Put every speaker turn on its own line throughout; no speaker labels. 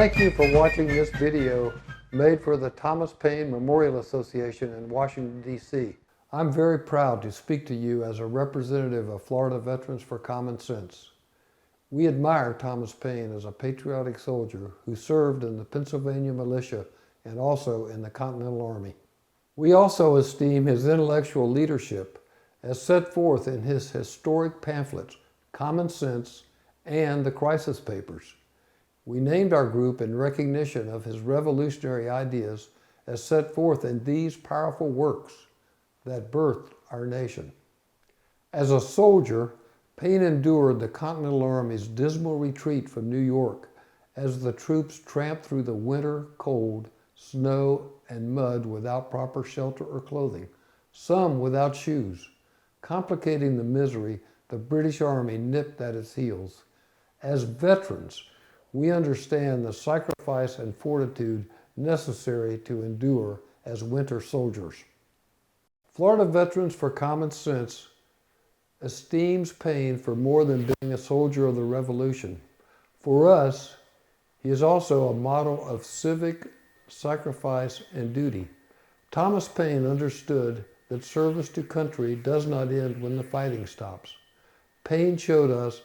Thank you for watching this video made for the Thomas Paine Memorial Association in Washington, D.C. I'm very proud to speak to you as a representative of Florida Veterans for Common Sense. We admire Thomas Paine as a patriotic soldier who served in the Pennsylvania militia and also in the Continental Army. We also esteem his intellectual leadership as set forth in his historic pamphlets, Common Sense and the Crisis Papers. We named our group in recognition of his revolutionary ideas as set forth in these powerful works that birthed our nation. As a soldier, Paine endured the Continental Army's dismal retreat from New York as the troops tramped through the winter cold, snow, and mud without proper shelter or clothing, some without shoes, complicating the misery the British Army nipped at its heels. As veterans, we understand the sacrifice and fortitude necessary to endure as winter soldiers. Florida Veterans for Common Sense esteems Paine for more than being a soldier of the Revolution. For us, he is also a model of civic sacrifice and duty. Thomas Paine understood that service to country does not end when the fighting stops. Paine showed us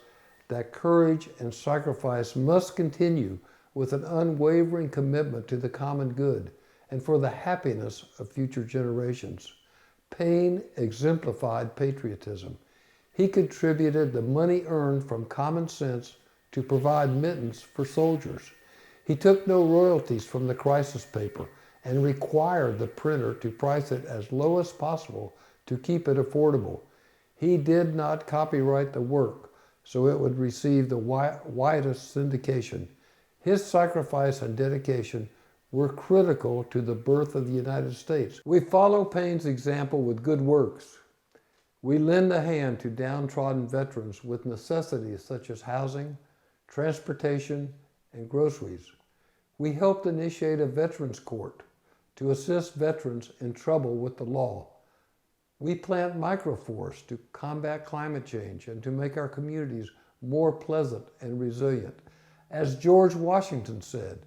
that courage and sacrifice must continue with an unwavering commitment to the common good and for the happiness of future generations. Paine exemplified patriotism. He contributed the money earned from common sense to provide mittens for soldiers. He took no royalties from the crisis paper and required the printer to price it as low as possible to keep it affordable. He did not copyright the work, so it would receive the widest syndication. His sacrifice and dedication were critical to the birth of the United States. We follow Paine's example with good works. We lend a hand to downtrodden veterans with necessities such as housing, transportation, and groceries. We helped initiate a veterans court to assist veterans in trouble with the law. We plant microforests to combat climate change and to make our communities more pleasant and resilient. As George Washington said,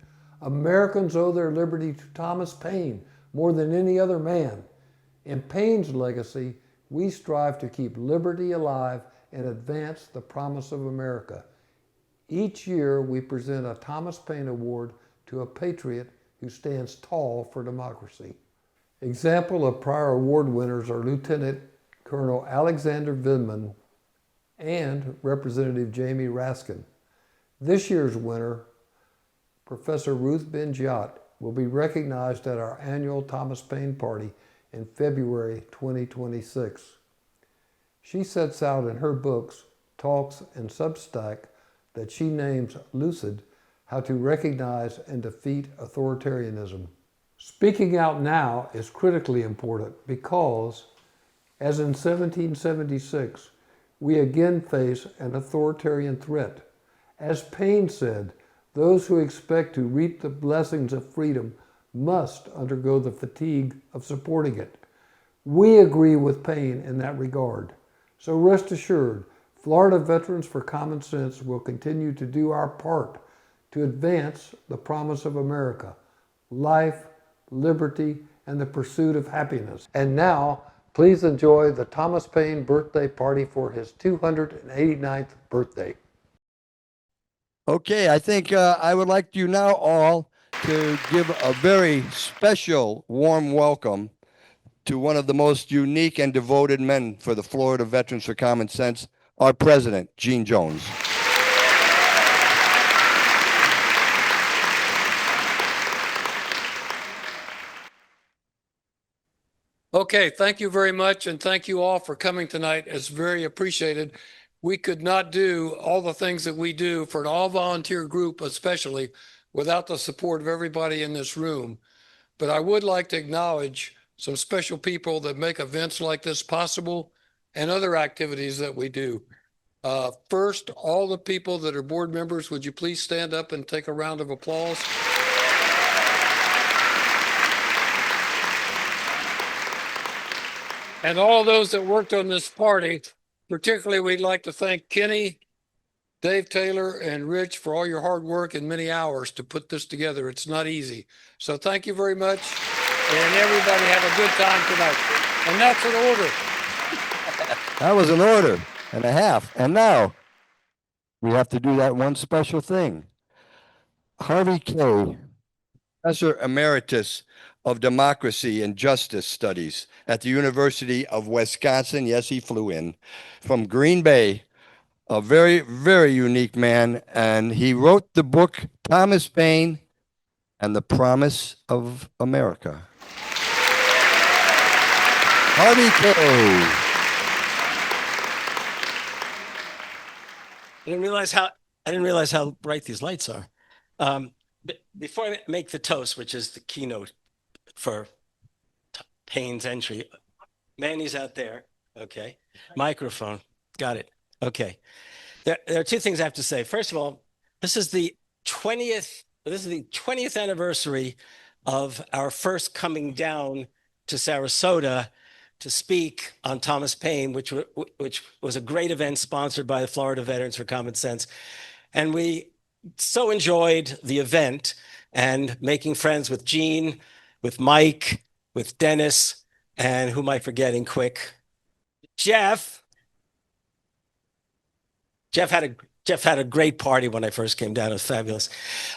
Americans owe their liberty to Thomas Paine more than any other man. In Paine's legacy, we strive to keep liberty alive and advance the promise of America. Each year, we present a Thomas Paine Award to a patriot who stands tall for democracy. Example of prior award winners are Lieutenant Colonel Alexander Vindman and Representative Jamie Raskin. This year's winner, Professor Ruth Ghiat, will be recognized at our annual Thomas Paine Party in February 2026. She sets out in her books, talks, and Substack that she names Lucid, how to recognize and defeat authoritarianism. Speaking out now is critically important because, as in 1776, we again face an authoritarian threat. As Paine said, those who expect to reap the blessings of freedom must undergo the fatigue of supporting it. We agree with Paine in that regard. So rest assured, Florida Veterans for Common Sense will continue to do our part to advance the promise of America, life, liberty, and the pursuit of happiness. And now, please enjoy the Thomas Paine birthday party for his 289th birthday.
Okay, I think I would like you now all to give a very special warm welcome to one of the most unique and devoted men for the Florida Veterans for Common Sense, our president, Gene Jones.
Okay, thank you very much, and thank you all for coming tonight. It's very appreciated. We could not do all the things that we do for an all-volunteer group, especially, without the support of everybody in this room. But I would like to acknowledge some special people that make events like this possible and other activities that we do. First, all the people that are board members, would you please stand up and take a round of applause? And all those that worked on this party, particularly we'd like to thank Kenny, Dave Taylor and Rich for all your hard work and many hours to put this together. It's not easy. So thank you very much. And everybody have a good time tonight. And that's an order.
That was an order and a half. And now we have to do that one special thing. Harvey K., Professor Emeritus of Democracy and Justice Studies at the University of Wisconsin. Yes, he flew in from Green Bay. A very, very unique man. And he wrote the book, Thomas Paine and the Promise of America. Harvey K.
I didn't realize how bright these lights are. Before I make the toast, which is the keynote for Paine's entry, Manny's out there. Okay, microphone, got it. Okay, there are two things I have to say. First of all, this is the 20th anniversary of our first coming down to Sarasota to speak on Thomas Paine, which was a great event sponsored by the Florida Veterans for Common Sense. And we so enjoyed the event and making friends with Gene, with Mike, with Dennis, and who am I forgetting quick? Jeff. Jeff had a great party when I first came down. It was fabulous.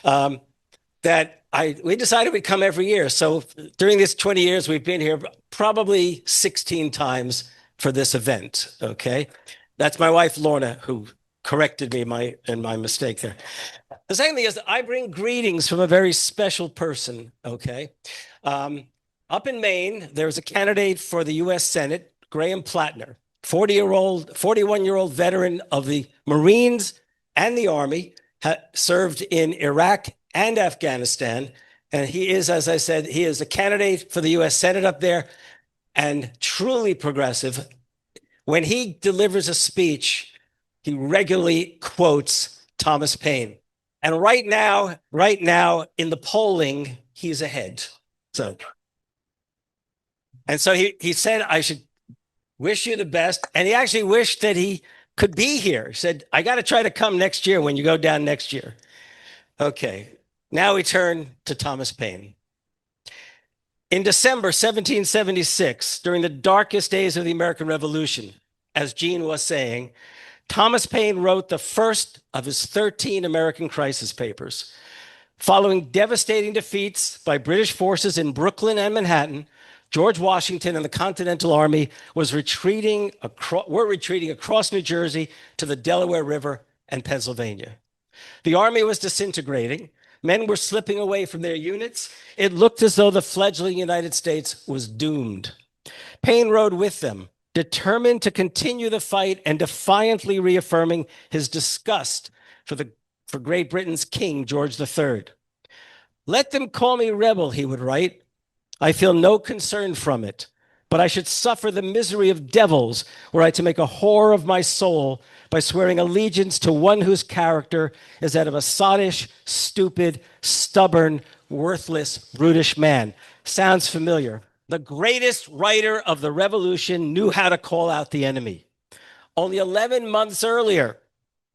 We decided we'd come every year. So during these 20 years, we've been here probably 16 times for this event, okay? That's my wife, Lorna, who corrected me in my mistake there. The second thing is that I bring greetings from a very special person, okay? Up in Maine, there's a candidate for the U.S. Senate, Graham Plattner, 41-year-old veteran of the Marines and the Army, served in Iraq and Afghanistan. And he is, as I said, he is a candidate for the U.S. Senate up there and truly progressive. When he delivers a speech, he regularly quotes Thomas Paine. And right now in the polling, he's ahead. So he said, I should wish you the best. And he actually wished that he could be here. He said, I got to try to come next year when you go down next year. Okay. Now we turn to Thomas Paine. In December 1776, during the darkest days of the American Revolution, as Gene was saying, Thomas Paine wrote the first of his 13 American crisis papers. Following devastating defeats by British forces in Brooklyn and Manhattan, George Washington and the Continental Army were retreating across New Jersey to the Delaware River and Pennsylvania. The army was disintegrating. Men were slipping away from their units. It looked as though the fledgling United States was doomed. Paine rode with them, determined to continue the fight and defiantly reaffirming his disgust for Great Britain's King, George III. Let them call me rebel, he would write. I feel no concern from it, but I should suffer the misery of devils were I to make a whore of my soul by swearing allegiance to one whose character is that of a sottish, stupid, stubborn, worthless, brutish man. Sounds familiar. The greatest writer of the Revolution knew how to call out the enemy. Only 11 months earlier,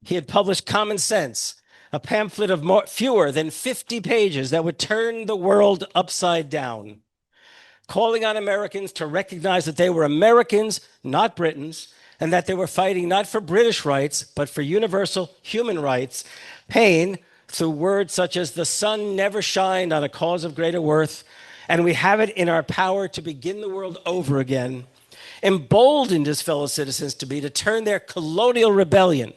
he had published Common Sense, a pamphlet of fewer than 50 pages that would turn the world upside down, calling on Americans to recognize that they were Americans, not Britons, and that they were fighting not for British rights, but for universal human rights. Paine, through words such as the sun never shined on a cause of greater worth, and we have it in our power to begin the world over again, emboldened his fellow citizens to turn their colonial rebellion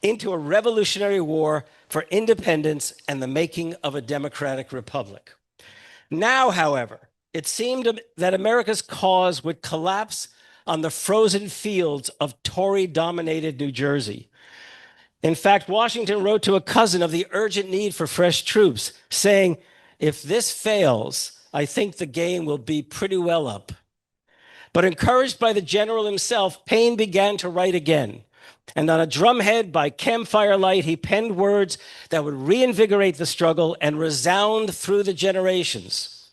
into a revolutionary war for independence and the making of a democratic republic. Now, however, it seemed that America's cause would collapse on the frozen fields of Tory-dominated New Jersey. In fact, Washington wrote to a cousin of the urgent need for fresh troops, saying, if this fails, I think the game will be pretty well up. But encouraged by the general himself, Paine began to write again. And on a drumhead by campfire light, he penned words that would reinvigorate the struggle and resound through the generations.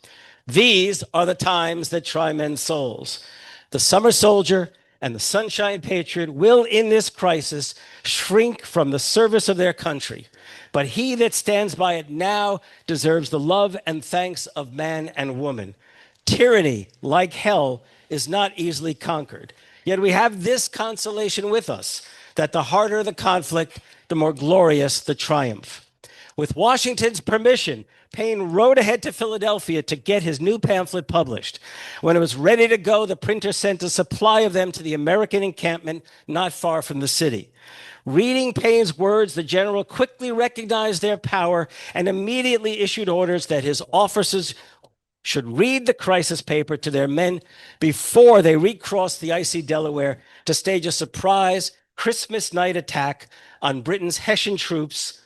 These are the times that try men's souls. The summer soldier and the Sunshine Patriot will in this crisis shrink from the service of their country. But he that stands by it now deserves the love and thanks of man and woman. Tyranny, like hell, is not easily conquered. Yet we have this consolation with us, that the harder the conflict, the more glorious the triumph. With Washington's permission, Paine rode ahead to Philadelphia to get his new pamphlet published. When it was ready to go, the printer sent a supply of them to the American encampment not far from the city. Reading Paine's words, the general quickly recognized their power and immediately issued orders that his officers should read the crisis paper to their men before they recrossed the icy Delaware to stage a surprise Christmas night attack on Britain's Hessian troops,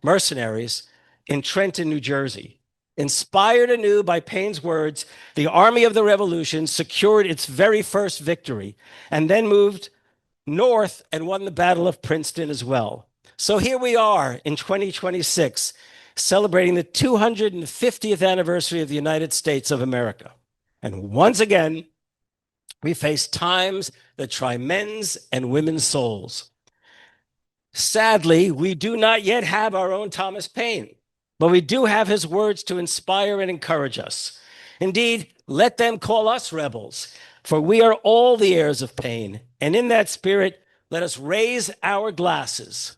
mercenaries, in Trenton, New Jersey. Inspired anew by Paine's words, the Army of the Revolution secured its very first victory and then moved north and won the Battle of Princeton as well. So here we are in 2026, celebrating the 250th anniversary of the United States of America. And once again, we face times that try men's and women's souls. Sadly, we do not yet have our own Thomas Paine, but we do have his words to inspire and encourage us. Indeed, let them call us rebels, for we are all the heirs of Paine. And in that spirit, let us raise our glasses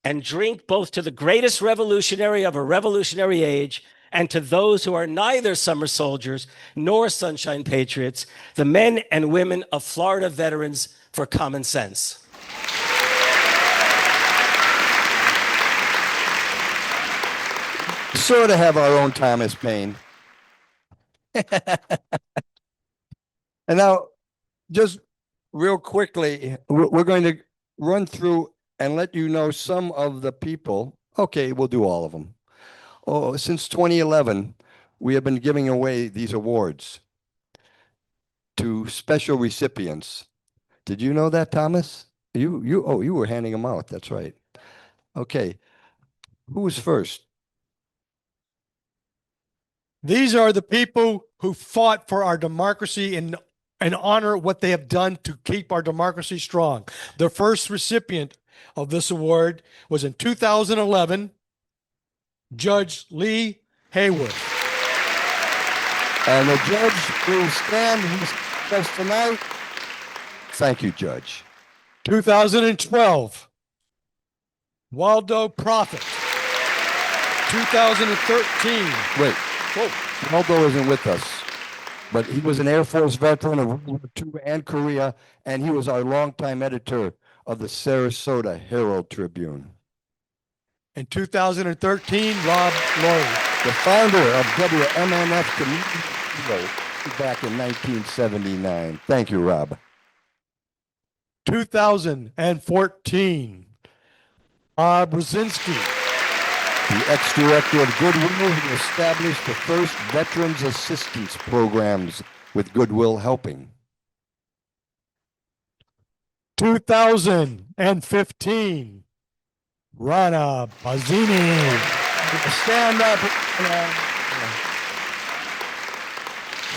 and drink both to the greatest revolutionary of a revolutionary age and to those who are neither summer soldiers nor sunshine patriots, the men and women of Florida Veterans for Common Sense.
Sort of have our own Thomas Paine. And now, just real quickly, we're going to run through and let you know some of the people. Okay, we'll do all of them. Oh, since 2011, we have been giving away these awards to special recipients. Did you know that, Thomas? You were handing them out. That's right. Okay. Who was first?
These are the people who fought for our democracy and honor what they have done to keep our democracy strong. The first recipient of this award was in 2011, Judge Lee Hayworth.
And the judge will stand with us tonight. Thank you, Judge.
2012, Waldo Prophet. 2013.
Wait. Whoa. Waldo isn't with us, but he was an Air Force veteran of World War II and Korea, and he was our longtime editor of the Sarasota Herald Tribune.
In 2013, Rob Laurie.
The founder of WMNF Community Radio back in 1979. Thank you, Rob.
2014, Bob Brzezinski.
The ex-director of Goodwill, who established the first veterans assistance programs with Goodwill Helping.
2015, Rana Bazzini.
Stand up.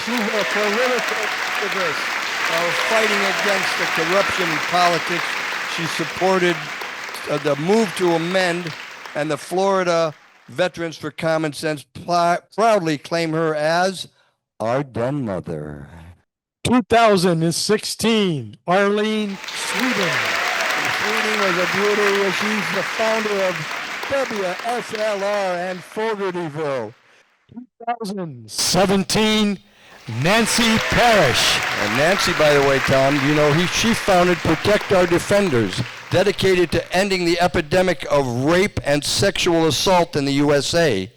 She was a political activist fighting against the corruption in politics. She supported the move to amend, and the Florida Veterans for Common Sense proudly claim her as our den mother.
2016, Arlene Sweden.
Sweden was a beauty. She's the founder of WSLR and Fogartyville.
2017, Nancy Parrish.
And Nancy, by the way, Tom, you know, she founded Protect Our Defenders, dedicated to ending the epidemic of rape and sexual assault in the USA.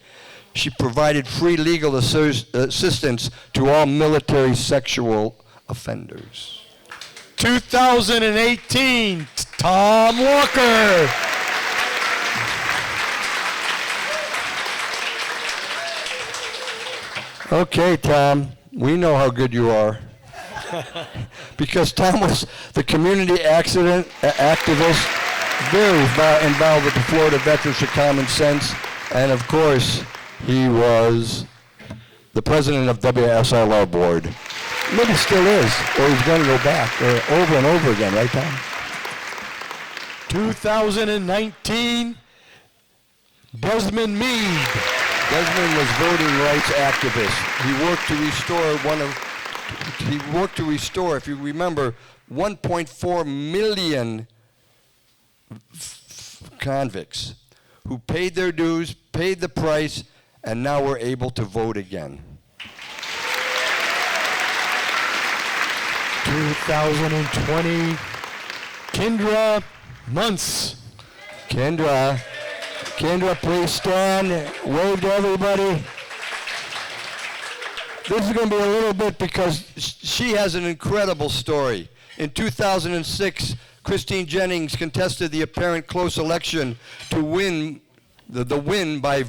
She provided free legal assistance to all military sexual offenders.
2018, Tom Walker.
Okay, Tom, we know how good you are. Because Tom was the community activist, very involved with the Florida Veterans for Common Sense, and of course, he was the president of WSLR board. Maybe still is, or he's going to go back, or over and over again, right, Tom?
2019, Desmond Meade.
Desmond was voting rights activist. He worked to restore, if you remember, 1.4 million convicts who paid their dues, paid the price, and now were able to vote again.
2020, Kendra Muntz.
Kendra, please stand. Wave to everybody. This is going to be a little bit because she has an incredible story. In 2006, Christine Jennings contested the apparent close election to win the win by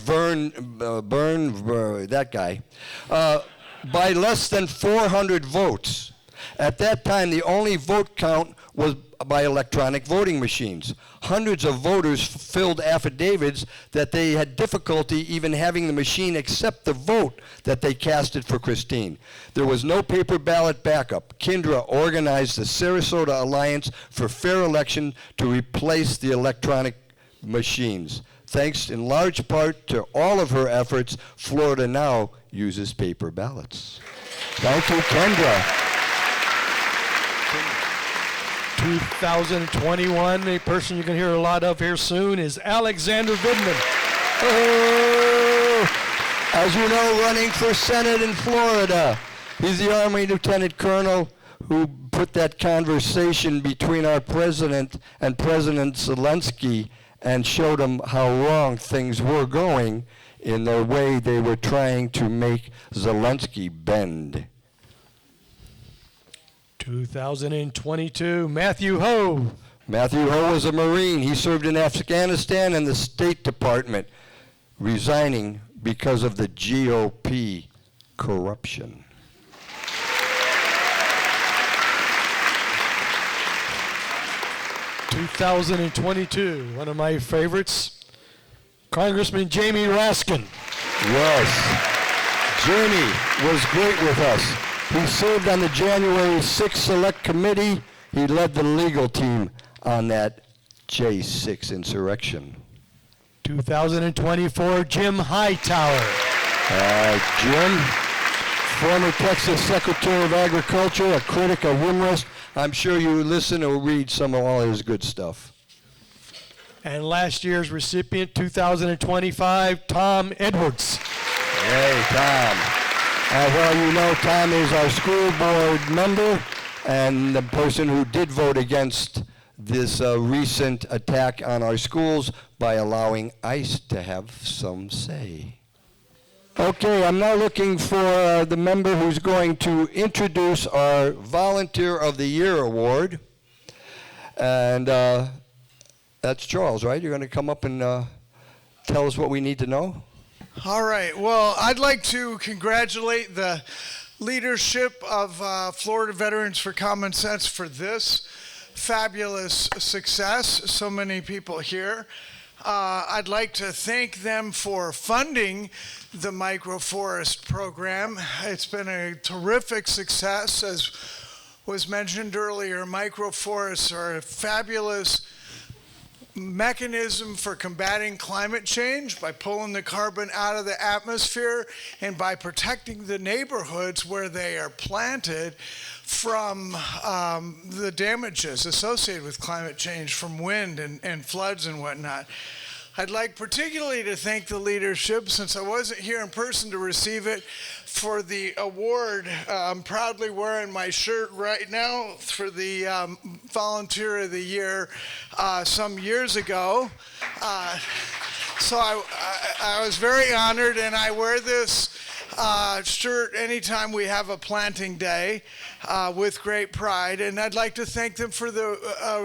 that guy, by less than 400 votes. At that time, the only vote count was by electronic voting machines. Hundreds of voters filled affidavits that they had difficulty even having the machine accept the vote that they casted for Christine. There was no paper ballot backup. Kendra organized the Sarasota Alliance for Fair Election to replace the electronic machines. Thanks in large part to all of her efforts, Florida now uses paper ballots. Thank you, Kendra.
2021, a person you can hear a lot of here soon is Alexander Vidman. Oh,
as you know, running for Senate in Florida. He's the Army Lieutenant Colonel who put that conversation between our president and President Zelensky and showed him how wrong things were going in the way they were trying to make Zelensky bend.
2022, Matthew Ho.
Matthew Ho was a Marine. He served in Afghanistan and the State Department, resigning because of the GOP corruption.
(2022), one of my favorites, Congressman Jamie Raskin.
Yes, Jamie was great with us. He served on the January 6th Select Committee. He led the legal team on that J6 insurrection.
2024, Jim Hightower.
Jim, former Texas Secretary of Agriculture, a critic of Wimrest. I'm sure you listen or read some of all his good stuff.
And last year's recipient, 2025, Tom Edwards.
Hey, Tom. Well, you know, Tom is our school board member and the person who did vote against this recent attack on our schools by allowing ICE to have some say. Okay, I'm now looking for the member who's going to introduce our Volunteer of the Year Award. And that's Charles, right? You're going to come up and tell us what we need to know?
All right. Well, I'd like to congratulate the leadership of Florida Veterans for Common Sense for this fabulous success. So many people here. I'd like to thank them for funding the microforest program. It's been a terrific success. As was mentioned earlier, microforests are a fabulous mechanism for combating climate change by pulling the carbon out of the atmosphere and by protecting the neighborhoods where they are planted from the damages associated with climate change from wind and floods and whatnot. I'd like particularly to thank the leadership, since I wasn't here in person to receive it, for the award. I'm proudly wearing my shirt right now for the Volunteer of the Year some years ago. So I was very honored, and I wear this shirt anytime we have a planting day with great pride. And I'd like to thank them for the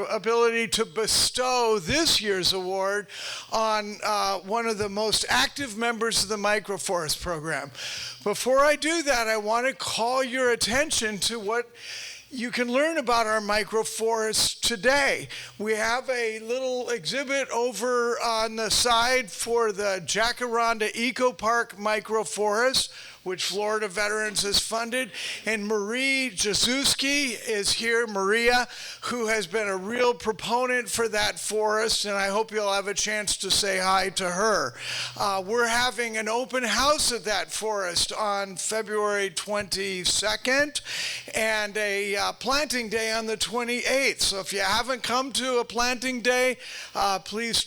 ability to bestow this year's award on one of the most active members of the microforest program. Before I do that, I want to call your attention to what You can learn about our microforests today. We have a little exhibit over on the side for the Jacaranda Eco Park microforest, which Florida Veterans has funded. And Marie Jaszewski is here, Maria, who has been a real proponent for that forest, and I hope you'll have a chance to say hi to her. We're having an open house at that forest on February 22nd and a planting day on the 28th. So if you haven't come to a planting day, please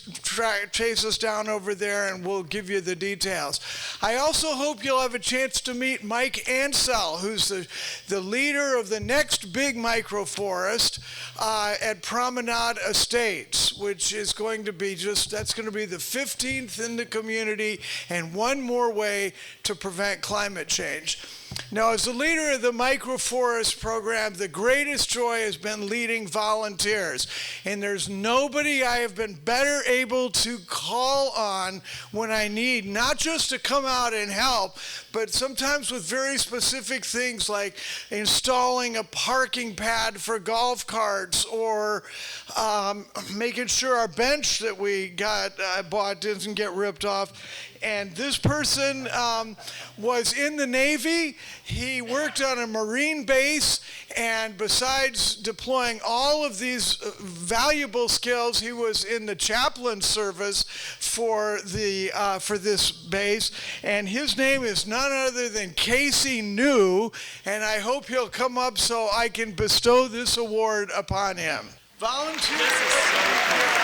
chase us down over there and we'll give you the details. I also hope you'll have a chance to meet Mike Ansell, who's the leader of the next big microforest at Promenade Estates, which is going to be that's going to be the 15th in the community and one more way to prevent climate change. Now, as the leader of the microforest program, the greatest joy has been leading volunteers. And there's nobody I have been better able to call on when I need, not just to come out and help, but sometimes with very specific things like installing a parking pad for golf carts or making sure our bench that we bought doesn't get ripped off. And this person was in the Navy. He worked on a Marine base, and besides deploying all of these valuable skills, he was in the chaplain service for this base. And his name is none other than Casey New, and I hope he'll come up so I can bestow this award upon him. Volunteers.
This is so cool.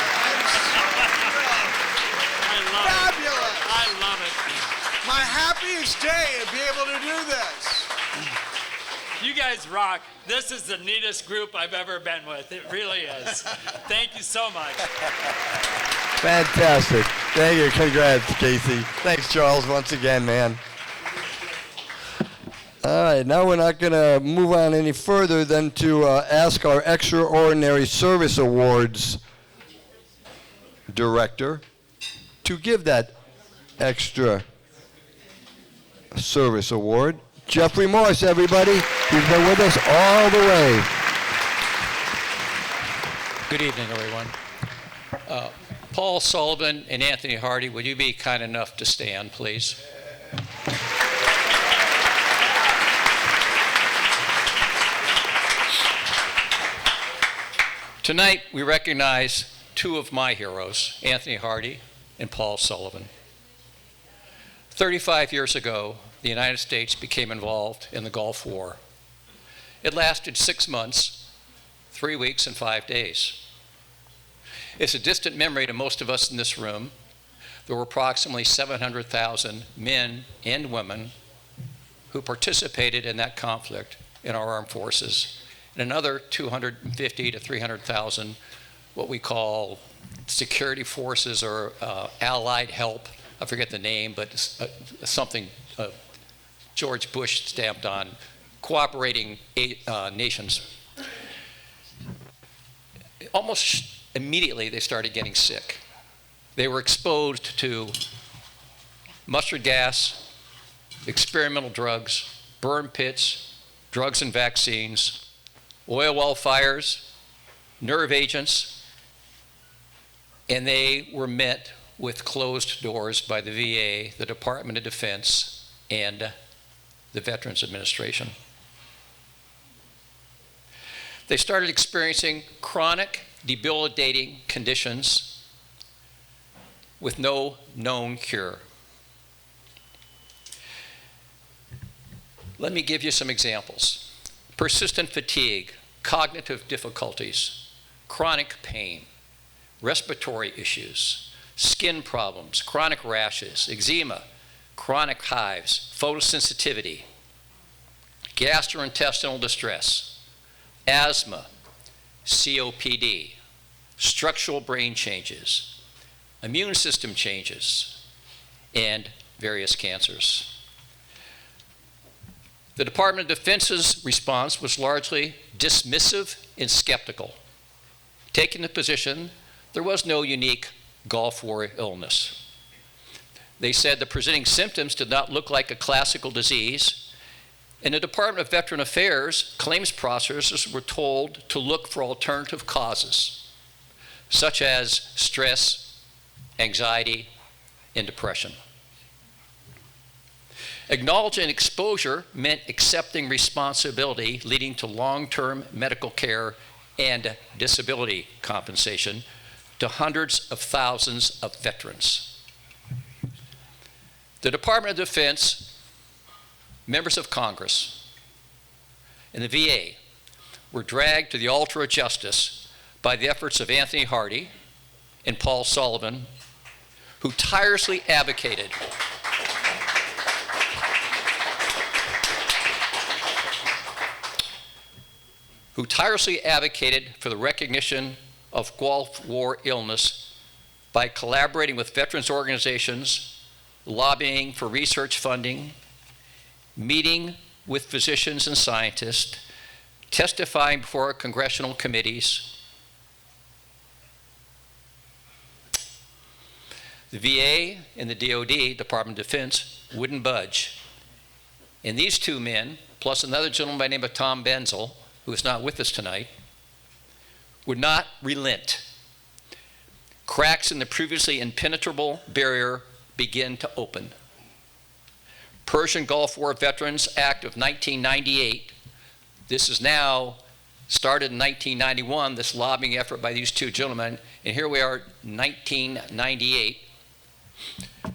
Fabulous.
I love it.
My happiest day to be able to do this.
You guys rock. This is the neatest group I've ever been with. It really is. Thank you so much.
Fantastic. Thank you. Congrats, Casey. Thanks, Charles, once again, man. All right, now we're not going to move on any further than to ask our Extraordinary Service Awards director to give that extra service award. Jeffrey Morse, everybody. He's been with us all the way.
Good evening, everyone. Paul Sullivan and Anthony Hardie, would you be kind enough to stand, please? Tonight, we recognize two of my heroes, Anthony Hardie and Paul Sullivan. 35 years ago, the United States became involved in the Gulf War. It lasted 6 months, 3 weeks, and 5 days. It's a distant memory to most of us in this room. There were approximately 700,000 men and women who participated in that conflict in our armed forces, and another 250 to 300,000 what we call security forces or allied help. I forget the name, but something George Bush stamped on, cooperating nations. Almost immediately, they started getting sick. They were exposed to mustard gas, experimental drugs, burn pits, drugs and vaccines, oil well fires, nerve agents, and they were met with closed doors by the VA, the Department of Defense, and the Veterans Administration. They started experiencing chronic, debilitating conditions with no known cure. Let me give you some examples. Persistent fatigue, cognitive difficulties, chronic pain, respiratory issues, skin problems, chronic rashes, eczema, chronic hives, photosensitivity, gastrointestinal distress, asthma, COPD, structural brain changes, immune system changes, and various cancers. The Department of Defense's response was largely dismissive and skeptical, taking the position there was no unique Gulf War illness. They said the presenting symptoms did not look like a classical disease, In the Department of Veteran Affairs, claims processors were told to look for alternative causes, such as stress, anxiety, and depression. Acknowledging exposure meant accepting responsibility, leading to long-term medical care and disability compensation to hundreds of thousands of veterans. The Department of Defense, members of Congress, and the VA were dragged to the altar of justice by the efforts of Anthony Hardie and Paul Sullivan, who tirelessly advocated for the recognition of Gulf War illness by collaborating with veterans organizations, lobbying for research funding, meeting with physicians and scientists, testifying before congressional committees. The VA and the DoD, Department of Defense, wouldn't budge. And these two men, plus another gentleman by the name of Thomas Bandzul, who is not with us tonight, would not relent. Cracks in the previously impenetrable barrier begin to open. Persian Gulf War Veterans Act of 1998, this is now started in 1991, this lobbying effort by these two gentlemen, and here we are, 1998.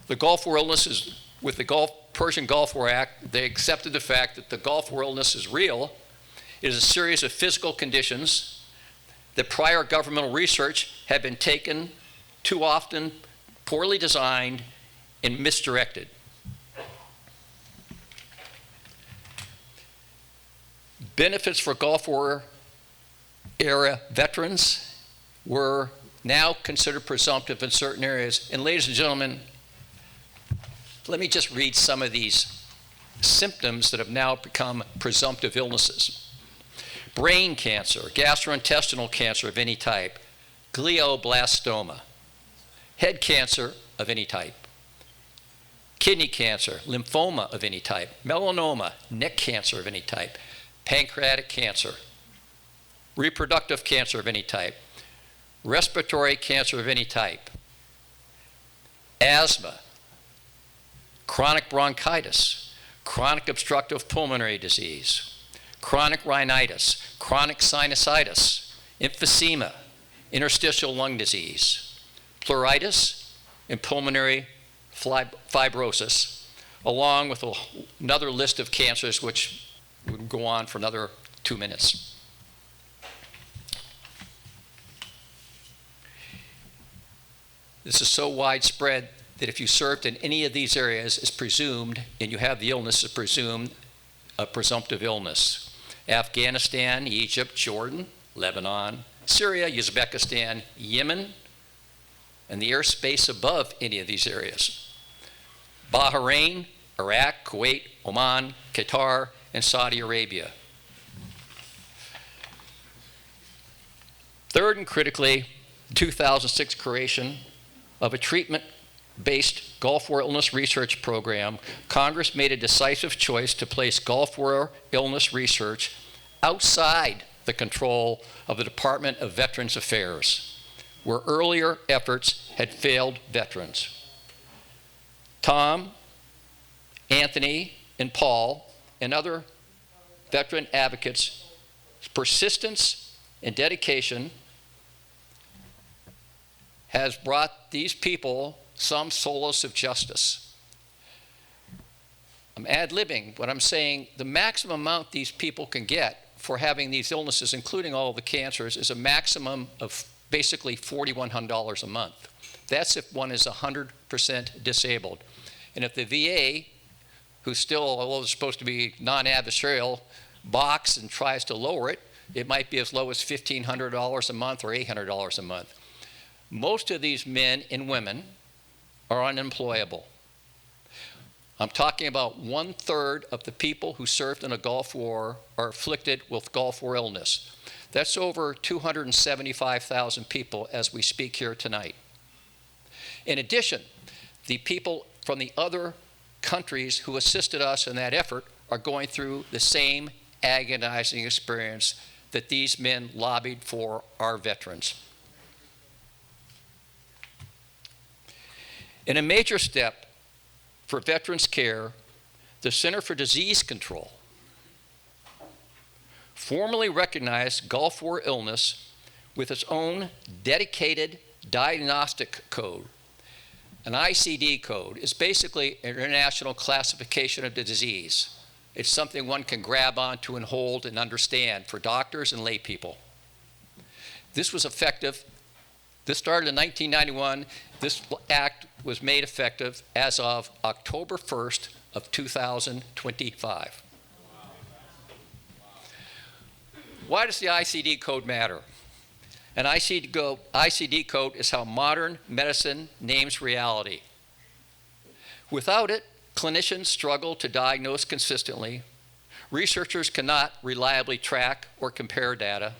The Gulf War illnesses, with the Persian Gulf War Act, they accepted the fact that the Gulf War illness is real. It is a series of physical conditions that prior governmental research had been taken, too often poorly designed and misdirected. Benefits for Gulf War era veterans were now considered presumptive in certain areas. And ladies and gentlemen, let me just read some of these symptoms that have now become presumptive illnesses. Brain cancer, gastrointestinal cancer of any type, glioblastoma, head cancer of any type, kidney cancer, lymphoma of any type, melanoma, neck cancer of any type, pancreatic cancer, reproductive cancer of any type, respiratory cancer of any type, asthma, chronic bronchitis, chronic obstructive pulmonary disease, chronic rhinitis, chronic sinusitis, emphysema, interstitial lung disease, pleuritis, and pulmonary fibrosis, along with another list of cancers which would go on for another 2 minutes. This is so widespread that if you served in any of these areas, it's presumed, and you have the illness, it's presumed a presumptive illness. Afghanistan, Egypt, Jordan, Lebanon, Syria, Uzbekistan, Yemen, and the airspace above any of these areas. Bahrain, Iraq, Kuwait, Oman, Qatar, and Saudi Arabia. Third, and critically, 2006 creation of a treatment-based Gulf War illness research program. Congress made a decisive choice to place Gulf War illness research outside the control of the Department of Veterans Affairs, where earlier efforts had failed veterans. Tom, Anthony, and Paul, and other veteran advocates' persistence and dedication has brought these people some solace of justice. I'm ad-libbing what I'm saying. The maximum amount these people can get for having these illnesses, including all of the cancers, is a maximum of basically $4,100 a month. That's if one is 100% disabled. And if the VA, who's still, although it's supposed to be non-adversarial, balks and tries to lower it, it might be as low as $1,500 a month or $800 a month. Most of these men and women are unemployable. I'm talking about 1/3 of the people who served in a Gulf War are afflicted with Gulf War illness. That's over 275,000 people as we speak here tonight. In addition, the people from the other countries who assisted us in that effort are going through the same agonizing experience that these men lobbied for our veterans. In a major step for veterans care, the Center for Disease Control formally recognized Gulf War illness with its own dedicated diagnostic code. An ICD code is basically an international classification of the disease. It's something one can grab onto and hold and understand for doctors and lay people. This was effective. This started in 1991. This act was made effective as of October 1st of 2025. Why does the ICD code matter? An ICD code is how modern medicine names reality. Without it, clinicians struggle to diagnose consistently. Researchers cannot reliably track or compare data.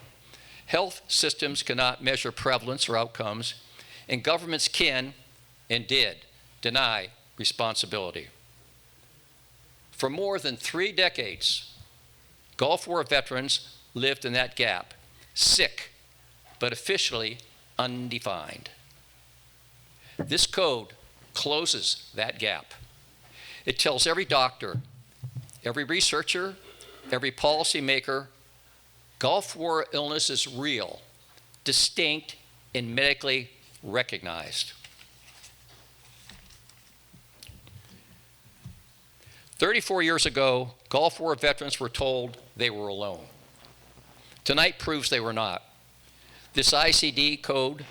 Health systems cannot measure prevalence or outcomes. And governments can, and did, deny responsibility. For more than 3 decades, Gulf War veterans lived in that gap, sick, but officially undefined. This code closes that gap. It tells every doctor, every researcher, every policymaker, Gulf War illness is real, distinct, and medically recognized. 34 years ago, Gulf War veterans were told they were alone. Tonight proves they were not. This ICD code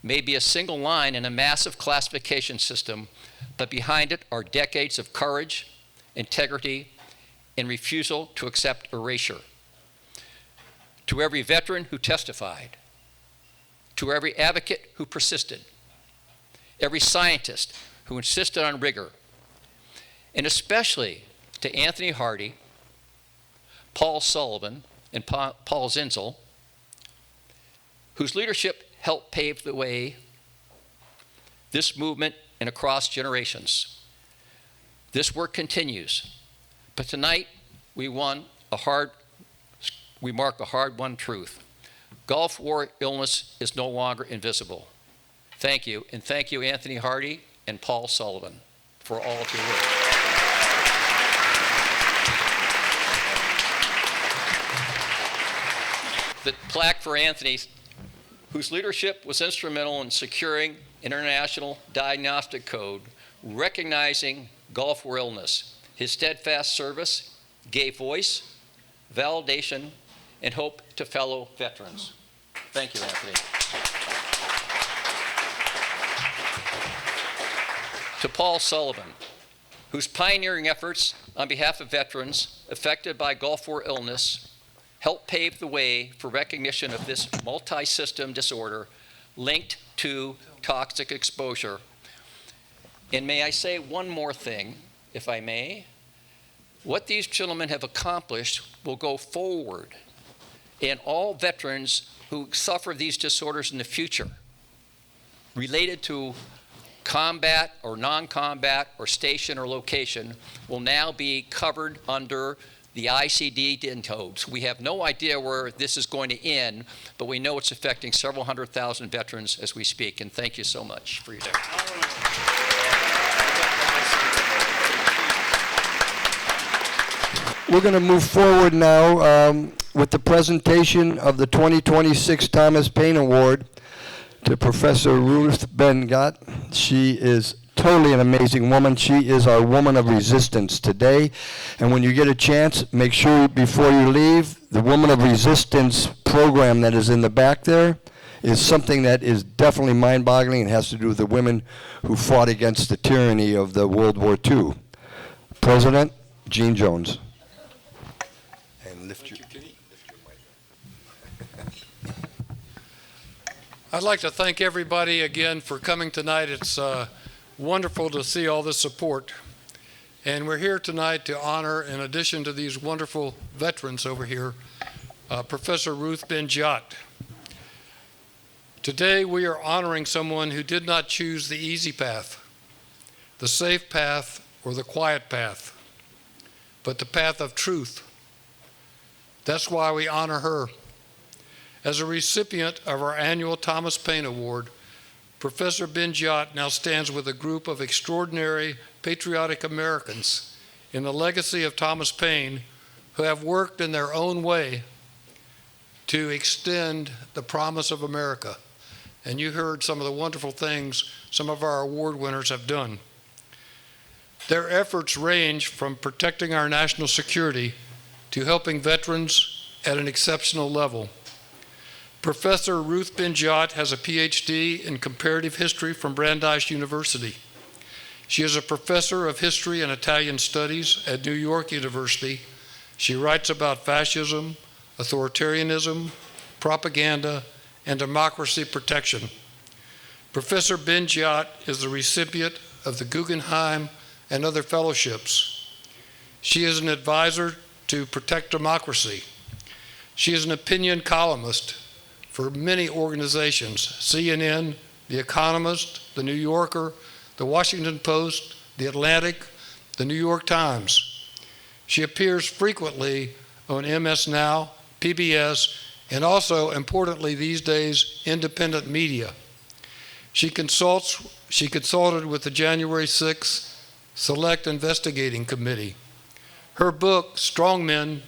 may be a single line in a massive classification system, but behind it are decades of courage, integrity, and refusal to accept erasure. To every veteran who testified, to every advocate who persisted, every scientist who insisted on rigor, and especially to Anthony Hardie, Paul Sullivan, and Paul Bandzul, whose leadership helped pave the way, this movement and across generations. This work continues, but tonight we mark a hard-won truth. Gulf War illness is no longer invisible. Thank you, and thank you, Anthony Hardie and Paul Sullivan, for all of your work. The plaque for Anthony, whose leadership was instrumental in securing an international diagnostic code recognizing Gulf War illness. His steadfast service gave voice, validation, and hope to fellow veterans. Thank you, Anthony. To Paul Sullivan, whose pioneering efforts on behalf of veterans affected by Gulf War illness helped pave the way for recognition of this multi-system disorder linked to toxic exposure. And may I say one more thing, if I may? What these gentlemen have accomplished will go forward, and all veterans who suffer these disorders in the future related to combat or non-combat or station or location will now be covered under the ICD codes. We have no idea where this is going to end, but we know it's affecting several 100,000 veterans as we speak, and thank you so much for your time.
We're going to move forward now with the presentation of the 2026 Thomas Paine Award to Professor Ruth Ghiat. She is totally an amazing woman. She is our woman of resistance today. And when you get a chance, make sure before you leave, the Woman of Resistance program that is in the back there is something that is definitely mind-boggling and has to do with the women who fought against the tyranny of the World War II. President Gene Jones. And lift your mic.
I'd like to thank everybody again for coming tonight. It's wonderful to see all the support. And we're here tonight to honor, in addition to these wonderful veterans over here, Professor Ruth Ghiat. Today we are honoring someone who did not choose the easy path, the safe path, or the quiet path, but the path of truth. That's why we honor her. As a recipient of our annual Thomas Paine Award, Professor Ghiat now stands with a group of extraordinary patriotic Americans in the legacy of Thomas Paine who have worked in their own way to extend the promise of America. And you heard some of the wonderful things some of our award winners have done. Their efforts range from protecting our national security to helping veterans at an exceptional level. Professor Ruth Ghiat has a PhD in comparative history from Brandeis University. She is a professor of history and Italian studies at New York University. She writes about fascism, authoritarianism, propaganda, and democracy protection. Professor Ghiat is the recipient of the Guggenheim and other fellowships. She is an advisor to Protect Democracy. She is an opinion columnist for many organizations: CNN, The Economist, The New Yorker, The Washington Post, The Atlantic, The New York Times. She appears frequently on MS Now, PBS, and also, importantly these days, independent media. She consulted with the January 6th Select Investigating Committee. Her book, Strongmen,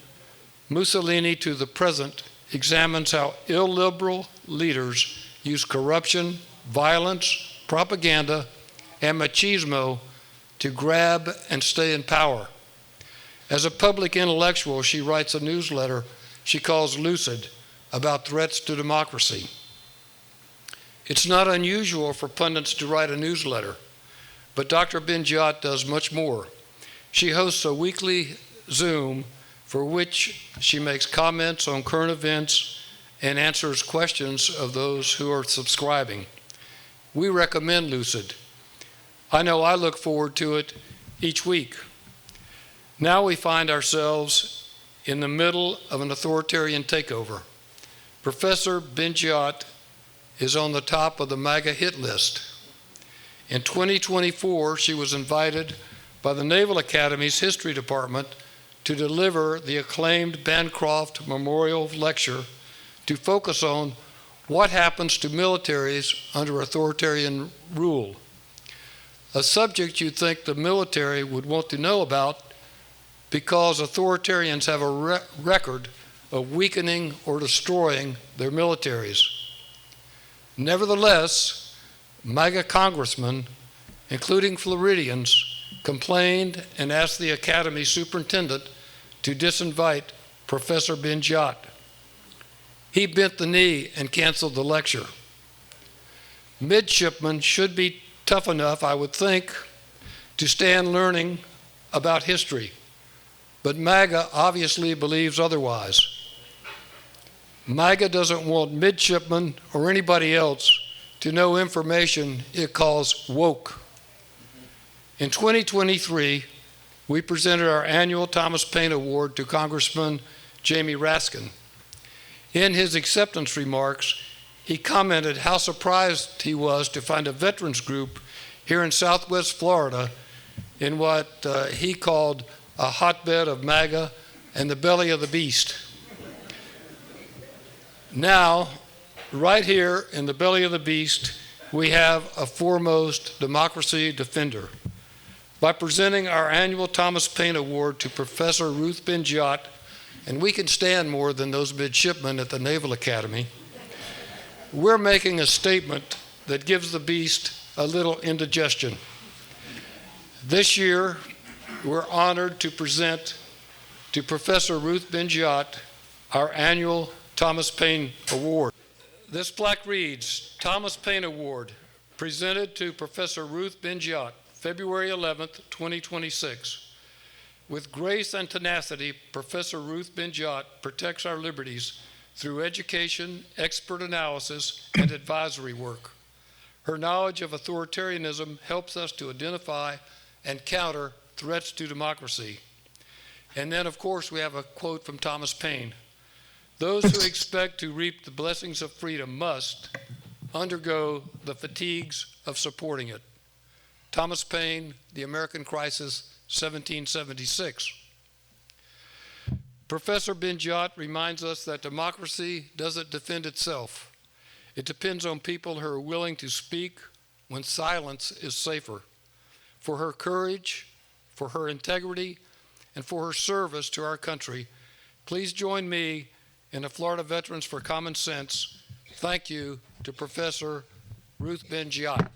Mussolini to the Present, examines how illiberal leaders use corruption, violence, propaganda, and machismo to grab and stay in power. As a public intellectual, she writes a newsletter she calls Lucid about threats to democracy. It's not unusual for pundits to write a newsletter, but Dr. Ghiat does much more. She hosts a weekly Zoom for which she makes comments on current events and answers questions of those who are subscribing. We recommend Lucid. I know I look forward to it each week. Now we find ourselves in the middle of an authoritarian takeover. Professor Ghiat is on the top of the MAGA hit list. In 2024, she was invited by the Naval Academy's History Department to deliver the acclaimed Bancroft Memorial Lecture to focus on what happens to militaries under authoritarian rule, a subject you'd think the military would want to know about because authoritarians have a record of weakening or destroying their militaries. Nevertheless, MAGA congressmen, including Floridians, complained and asked the Academy superintendent to disinvite Professor Ghiat. He bent the knee and canceled the lecture. Midshipmen should be tough enough, I would think, to stand learning about history, but MAGA obviously believes otherwise. MAGA doesn't want midshipmen or anybody else to know information it calls woke. In 2023, we presented our annual Thomas Paine Award to Congressman Jamie Raskin. In his acceptance remarks, he commented how surprised he was to find a veterans group here in Southwest Florida in what he called a hotbed of MAGA and the belly of the beast. Now, right here in the belly of the beast, we have a foremost democracy defender. By presenting our annual Thomas Paine Award to Professor Ruth Ghiat, and we can stand more than those midshipmen at the Naval Academy, we're making a statement that gives the beast a little indigestion. This year, we're honored to present to Professor Ruth Ghiat our annual Thomas Paine Award. This plaque reads, Thomas Paine Award, presented to Professor Ruth Ghiat, February 11th, 2026. With grace and tenacity, Professor Ruth Ghiat protects our liberties through education, expert analysis, and advisory work. Her knowledge of authoritarianism helps us to identify and counter threats to democracy. And then, of course, we have a quote from Thomas Paine. Those who expect to reap the blessings of freedom must undergo the fatigues of supporting it. Thomas Paine, The American Crisis, 1776. Professor Ghiat reminds us that democracy doesn't defend itself. It depends on people who are willing to speak when silence is safer. For her courage, for her integrity, and for her service to our country, please join me in the Florida Veterans for Common Sense. Thank you to Professor Ruth Ghiat.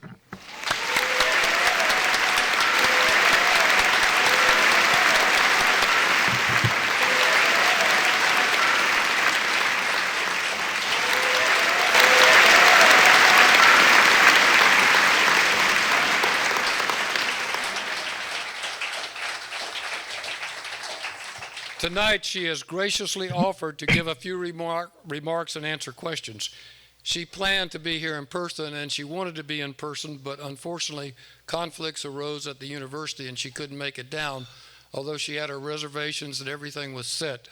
Tonight, she has graciously offered to give a few remarks and answer questions. She planned to be here in person, and she wanted to be in person, but unfortunately, conflicts arose at the university, and she couldn't make it down, although she had her reservations and everything was set.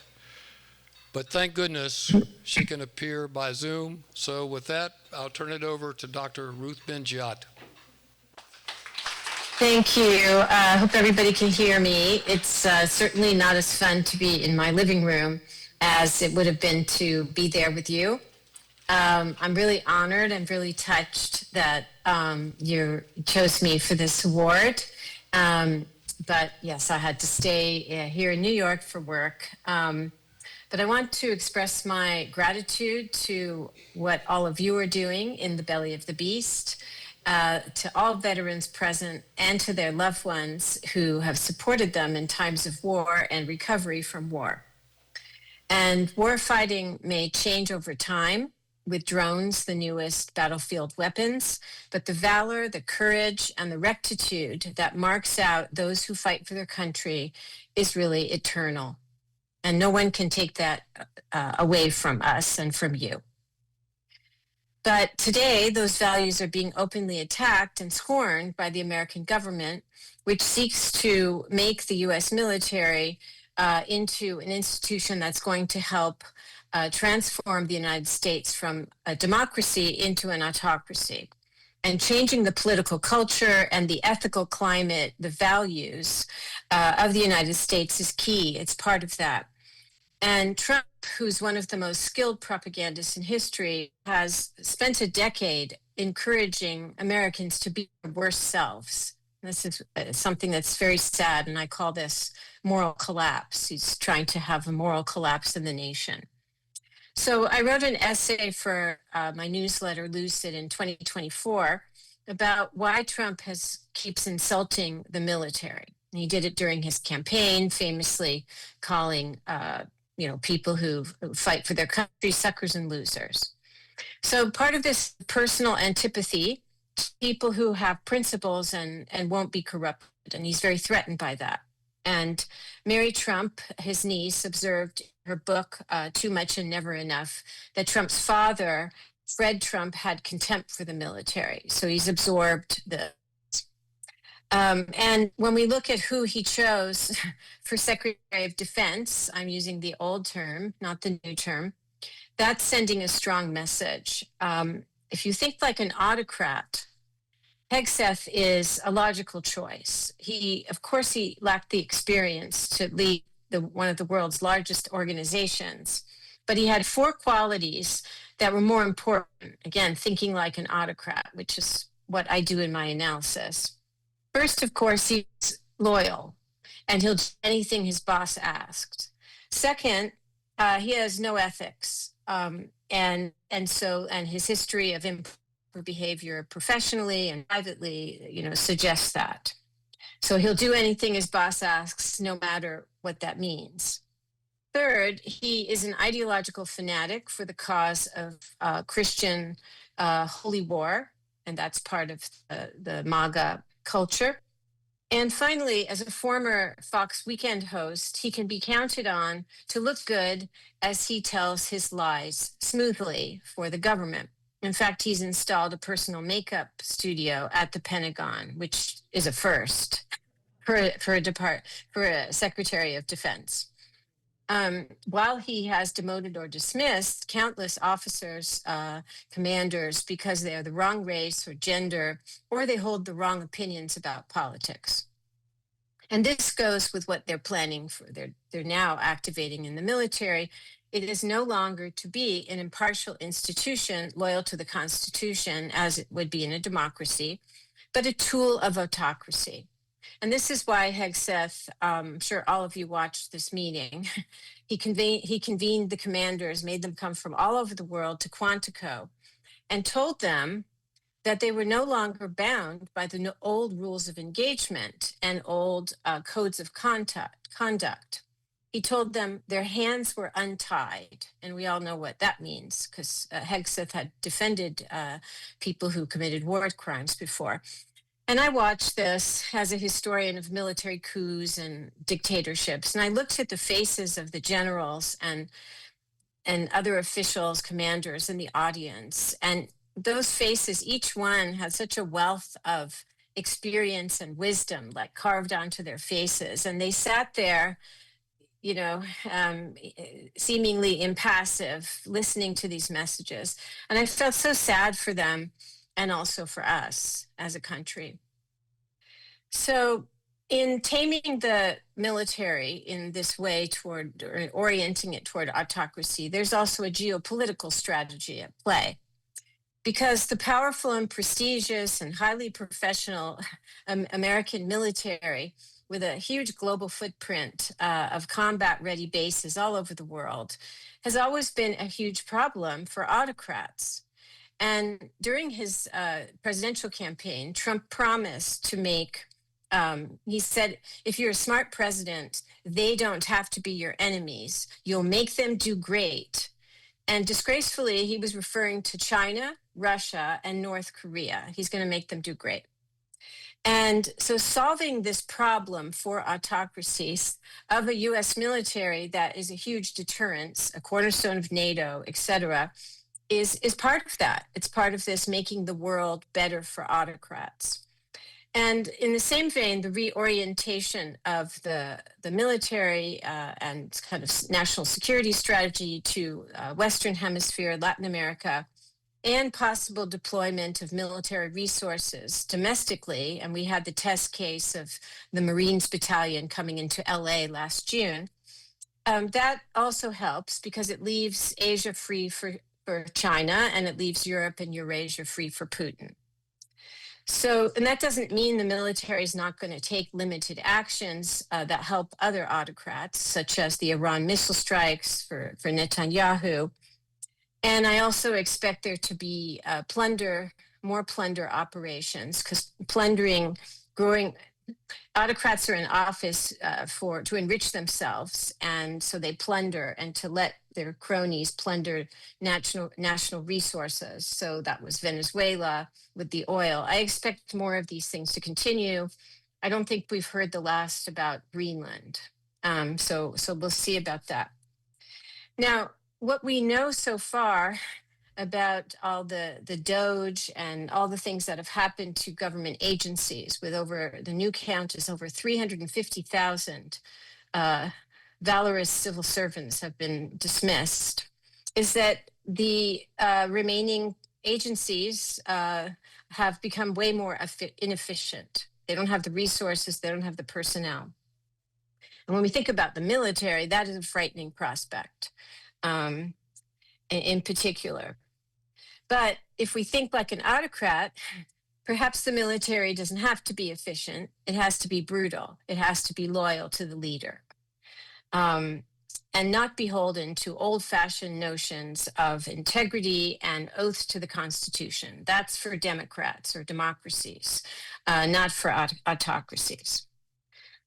But thank goodness she can appear by Zoom. So with that, I'll turn it over to Dr. Ruth Ghiat.
Thank you. I hope everybody can hear me. It's certainly not as fun to be in my living room as it would have been to be there with you. I'm really honored and really touched that you chose me for this award. But yes, I had to stay here in New York for work. But I want to express my gratitude to what all of you are doing in the belly of the beast. To all veterans present and to their loved ones who have supported them in times of war and recovery from war. And war fighting may change over time, with drones the newest battlefield weapons, but the valor, the courage, and the rectitude that marks out those who fight for their country is really eternal. And no one can take that away from us and from you. But today, those values are being openly attacked and scorned by the American government, which seeks to make the U.S. military into an institution that's going to help transform the United States from a democracy into an autocracy. And changing the political culture and the ethical climate, the values of the United States is key. It's part of that. And Trump, who's one of the most skilled propagandists in history, has spent a decade encouraging Americans to be their worst selves. This is something that's very sad, and I call this moral collapse. He's trying to have a moral collapse in the nation. So I wrote an essay for my newsletter, Lucid, in 2024 about why Trump keeps insulting the military. And he did it during his campaign, famously calling people who fight for their country suckers and losers. So part of this personal antipathy to people who have principles and won't be corrupted, and he's very threatened by that. And Mary Trump, his niece, observed in her book, Too Much and Never Enough, that Trump's father, Fred Trump, had contempt for the military. So he's absorbed the and when we look at who he chose for Secretary of Defense, I'm using the old term, not the new term, that's sending a strong message. If you think like an autocrat, Hegseth is a logical choice. Of course, he lacked the experience to lead one of the world's largest organizations, but he had 4 qualities that were more important. Again, thinking like an autocrat, which is what I do in my analysis. First, of course, he's loyal, and he'll do anything his boss asked. Second, he has no ethics, and his history of improper behavior professionally and privately, suggests that. So he'll do anything his boss asks, no matter what that means. Third, he is an ideological fanatic for the cause of Christian holy war, and that's part of the MAGA culture. And finally, as a former Fox Weekend host, he can be counted on to look good as he tells his lies smoothly for the government. In fact, he's installed a personal makeup studio at the Pentagon, which is a first for a Secretary of Defense. While he has demoted or dismissed countless officers, commanders, because they are the wrong race or gender, or they hold the wrong opinions about politics. And this goes with what they're planning for. They're now activating in the military. It is no longer to be an impartial institution loyal to the Constitution, as it would be in a democracy, but a tool of autocracy. And this is why Hegseth, I'm sure all of you watched this meeting. He convened the commanders, made them come from all over the world to Quantico, and told them that they were no longer bound by the old rules of engagement and old codes of conduct. He told them their hands were untied, and we all know what that means, because Hegseth had defended people who committed war crimes before. And I watched this as a historian of military coups and dictatorships, and I looked at the faces of the generals and other officials, commanders in the audience, and those faces, each one had such a wealth of experience and wisdom, like carved onto their faces. And they sat there, you know, seemingly impassive, listening to these messages. And I felt so sad for them and also for us as a country. So in taming the military in this way toward, or orienting it toward autocracy, there's also a geopolitical strategy at play. Because the powerful and prestigious and highly professional American military, with a huge global footprint of combat-ready bases all over the world, has always been a huge problem for autocrats. And during his presidential campaign, Trump promised to make, he said, if you're a smart president, they don't have to be your enemies. You'll make them do great. And disgracefully, he was referring to China, Russia, and North Korea. He's going to make them do great. And so solving this problem for autocracies of a US military that is a huge deterrence, a cornerstone of NATO, et cetera, is part of that. It's part of this making the world better for autocrats. And in the same vein, the reorientation of the military and kind of national security strategy to Western Hemisphere, Latin America, and possible deployment of military resources domestically. And we had the test case of the Marines Battalion coming into LA last June. That also helps because it leaves Asia free for China, and it leaves Europe and Eurasia free for Putin. So, and that doesn't mean the military is not going to take limited actions that help other autocrats, such as the Iran missile strikes for Netanyahu. And I also expect there to be more plunder operations, because autocrats are in office to enrich themselves, and so they plunder and to let their cronies plunder national resources. So that was Venezuela with the oil. I expect more of these things to continue. I don't think we've heard the last about Greenland. So we'll see about that. Now, what we know so far about all the Doge and all the things that have happened to government agencies, with the new count is over 350,000 valorous civil servants have been dismissed, is that the remaining agencies have become way more inefficient. They don't have the resources, they don't have the personnel. And when we think about the military, that is a frightening prospect in particular. But if we think like an autocrat, perhaps the military doesn't have to be efficient. It has to be brutal. It has to be loyal to the leader. And not beholden to old-fashioned notions of integrity and oaths to the Constitution. That's for democrats or democracies, not for autocracies.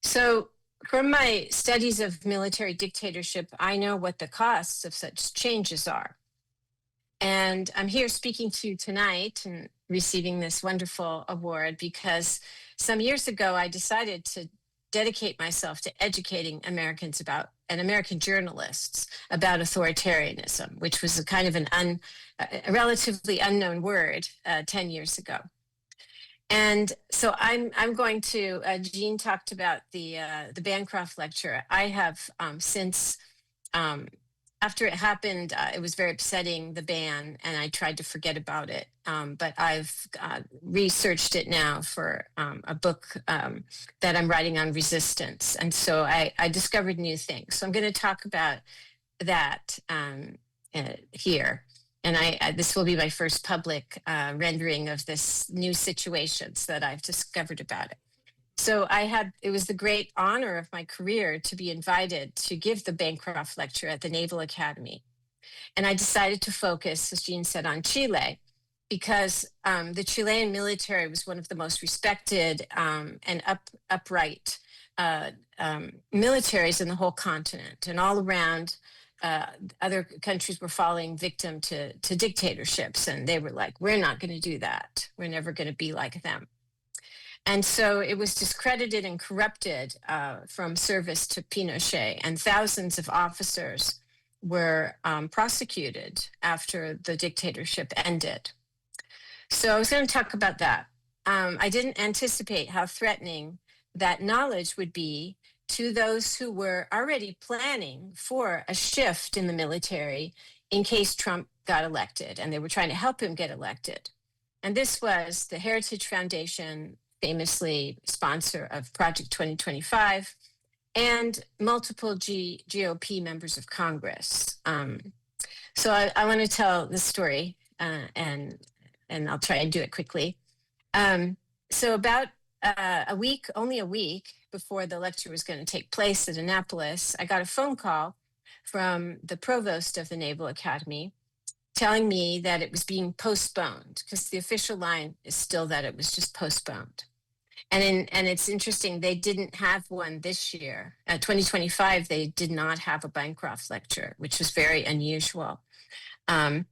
So from my studies of military dictatorship, I know what the costs of such changes are. And I'm here speaking to you tonight and receiving this wonderful award because some years ago, I decided to dedicate myself to educating Americans about, and American journalists about authoritarianism, which was a kind of a relatively unknown word 10 years ago. And so I'm going to, Jean talked about the Bancroft lecture. I have since after it happened, it was very upsetting, the ban, and I tried to forget about it. But I've researched it now for a book that I'm writing on resistance. And so I discovered new things. So I'm going to talk about that here. And this will be my first public rendering of this new situations that I've discovered about it. So it was the great honor of my career to be invited to give the Bancroft Lecture at the Naval Academy. And I decided to focus, as Jean said, on Chile, because the Chilean military was one of the most respected and upright militaries in the whole continent. And all around, other countries were falling victim to dictatorships. And they were like, we're not going to do that. We're never going to be like them. And so it was discredited and corrupted from service to Pinochet, and thousands of officers were prosecuted after the dictatorship ended. So I was going to talk about that. I didn't anticipate how threatening that knowledge would be to those who were already planning for a shift in the military in case Trump got elected, and they were trying to help him get elected. And this was the Heritage Foundation, famously sponsor of Project 2025, and multiple GOP members of Congress. So I want to tell this story, and I'll try and do it quickly. So about only a week before the lecture was going to take place at Annapolis, I got a phone call from the provost of the Naval Academy telling me that it was being postponed, because the official line is still that it was just postponed. And it's interesting, they didn't have one this year. 2025, they did not have a Bancroft Lecture, which was very unusual. And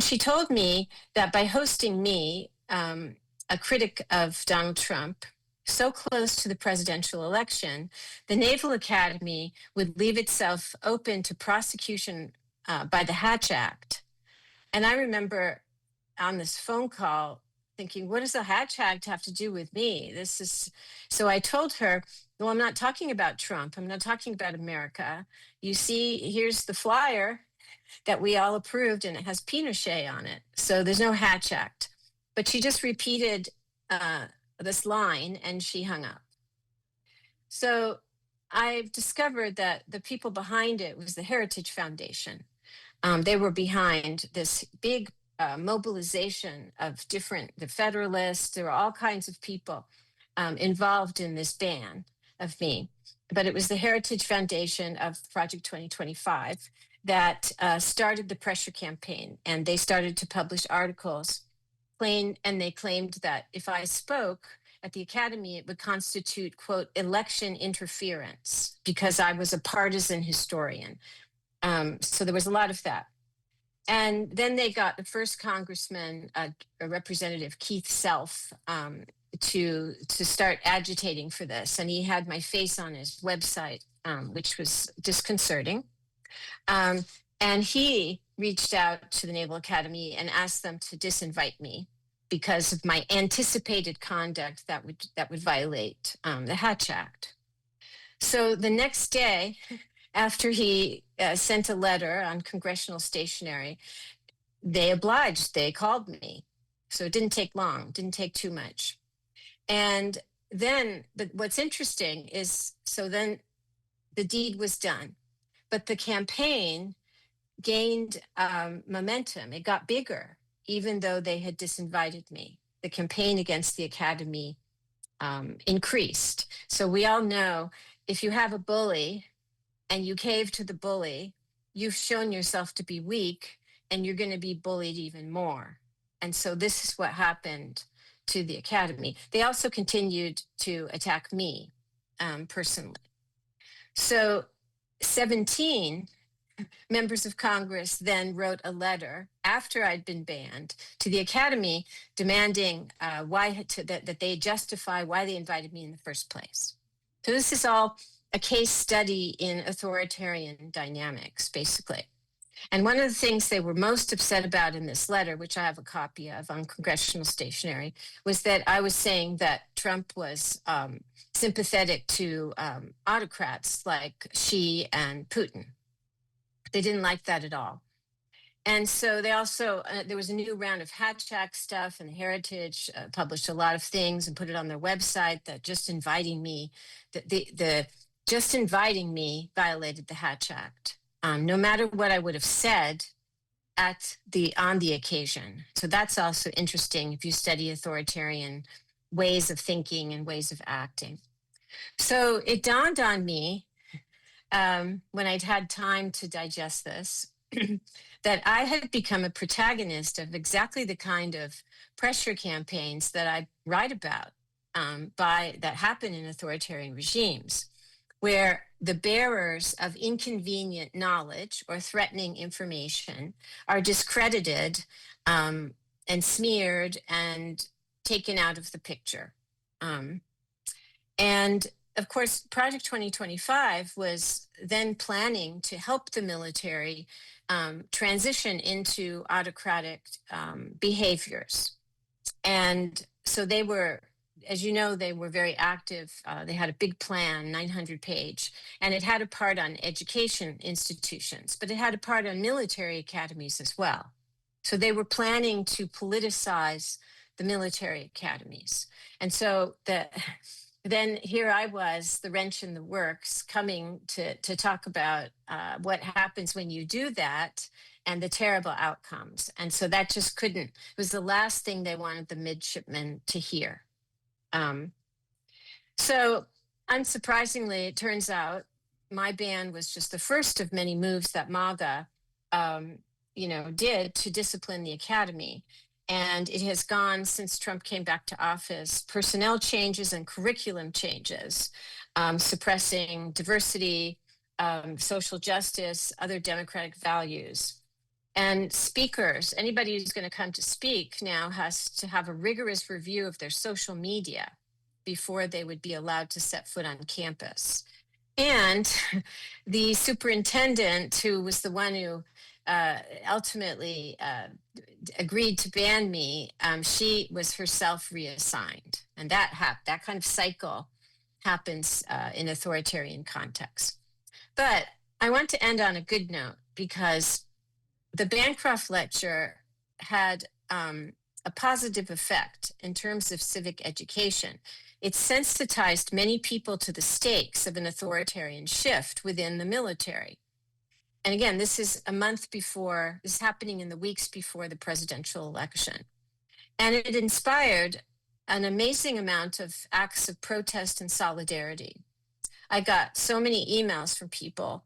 she told me that by hosting me, a critic of Donald Trump, so close to the presidential election, the Naval Academy would leave itself open to prosecution by the Hatch Act. And I remember on this phone call thinking, what does the Hatch Act have to do with me? So I told her, well, I'm not talking about Trump. I'm not talking about America. You see, here's the flyer that we all approved, and it has Pinochet on it. So there's no Hatch Act. But she just repeated this line, and she hung up. So I've discovered that the people behind it was the Heritage Foundation. They were behind this big mobilization of the Federalists. There were all kinds of people involved in this ban of me. But it was the Heritage Foundation of Project 2025 that started the pressure campaign. And they started to publish articles, and they claimed that if I spoke at the Academy, it would constitute, quote, election interference, because I was a partisan historian. So there was a lot of that. And then they got the first congressman, Representative Keith Self, to start agitating for this. And he had my face on his website, which was disconcerting. And he reached out to the Naval Academy and asked them to disinvite me because of my anticipated conduct that would violate the Hatch Act. So the next day, after he sent a letter on congressional stationery, they obliged. They called me. So it didn't take long, didn't take too much. And then what's interesting is, so then the deed was done, but the campaign gained momentum. It got bigger, even though they had disinvited me. The campaign against the Academy increased. So we all know, if you have a bully and you cave to the bully, you've shown yourself to be weak, and you're going to be bullied even more. And so this is what happened to the Academy. They also continued to attack me personally. So 17 members of Congress then wrote a letter after I'd been banned to the Academy, demanding that they justify why they invited me in the first place. So this is all a case study in authoritarian dynamics, basically. And one of the things they were most upset about in this letter, which I have a copy of on congressional stationery, was that I was saying that Trump was sympathetic to autocrats like Xi and Putin. They didn't like that at all. And so they also, there was a new round of Hatch Act stuff, and the Heritage published a lot of things and put it on their website that just inviting me, just inviting me violated the Hatch Act, no matter what I would have said on the occasion. So that's also interesting if you study authoritarian ways of thinking and ways of acting. So it dawned on me when I'd had time to digest this, that I had become a protagonist of exactly the kind of pressure campaigns that I write about that happen in authoritarian regimes, where the bearers of inconvenient knowledge or threatening information are discredited and smeared and taken out of the picture. And of course, Project 2025 was then planning to help the military transition into autocratic behaviors. And so they were, as you know, they were very active. They had a big plan, 900-page, and it had a part on education institutions, but it had a part on military academies as well. So they were planning to politicize the military academies. And so then here I was, the wrench in the works, coming to talk about what happens when you do that and the terrible outcomes. And so that just couldn't, it was the last thing they wanted the midshipmen to hear. So unsurprisingly, it turns out my ban was just the first of many moves that MAGA, did to discipline the academy. And it has gone since Trump came back to office, personnel changes and curriculum changes, suppressing diversity, social justice, other democratic values. And speakers, anybody who's going to come to speak now has to have a rigorous review of their social media before they would be allowed to set foot on campus. And the superintendent, who was the one who ultimately agreed to ban me, she was herself reassigned. And that kind of cycle happens in authoritarian contexts. But I want to end on a good note, because the Bancroft Lecture had a positive effect in terms of civic education. It sensitized many people to the stakes of an authoritarian shift within the military. And again, this is happening in the weeks before the presidential election. And it inspired an amazing amount of acts of protest and solidarity. I got so many emails from people.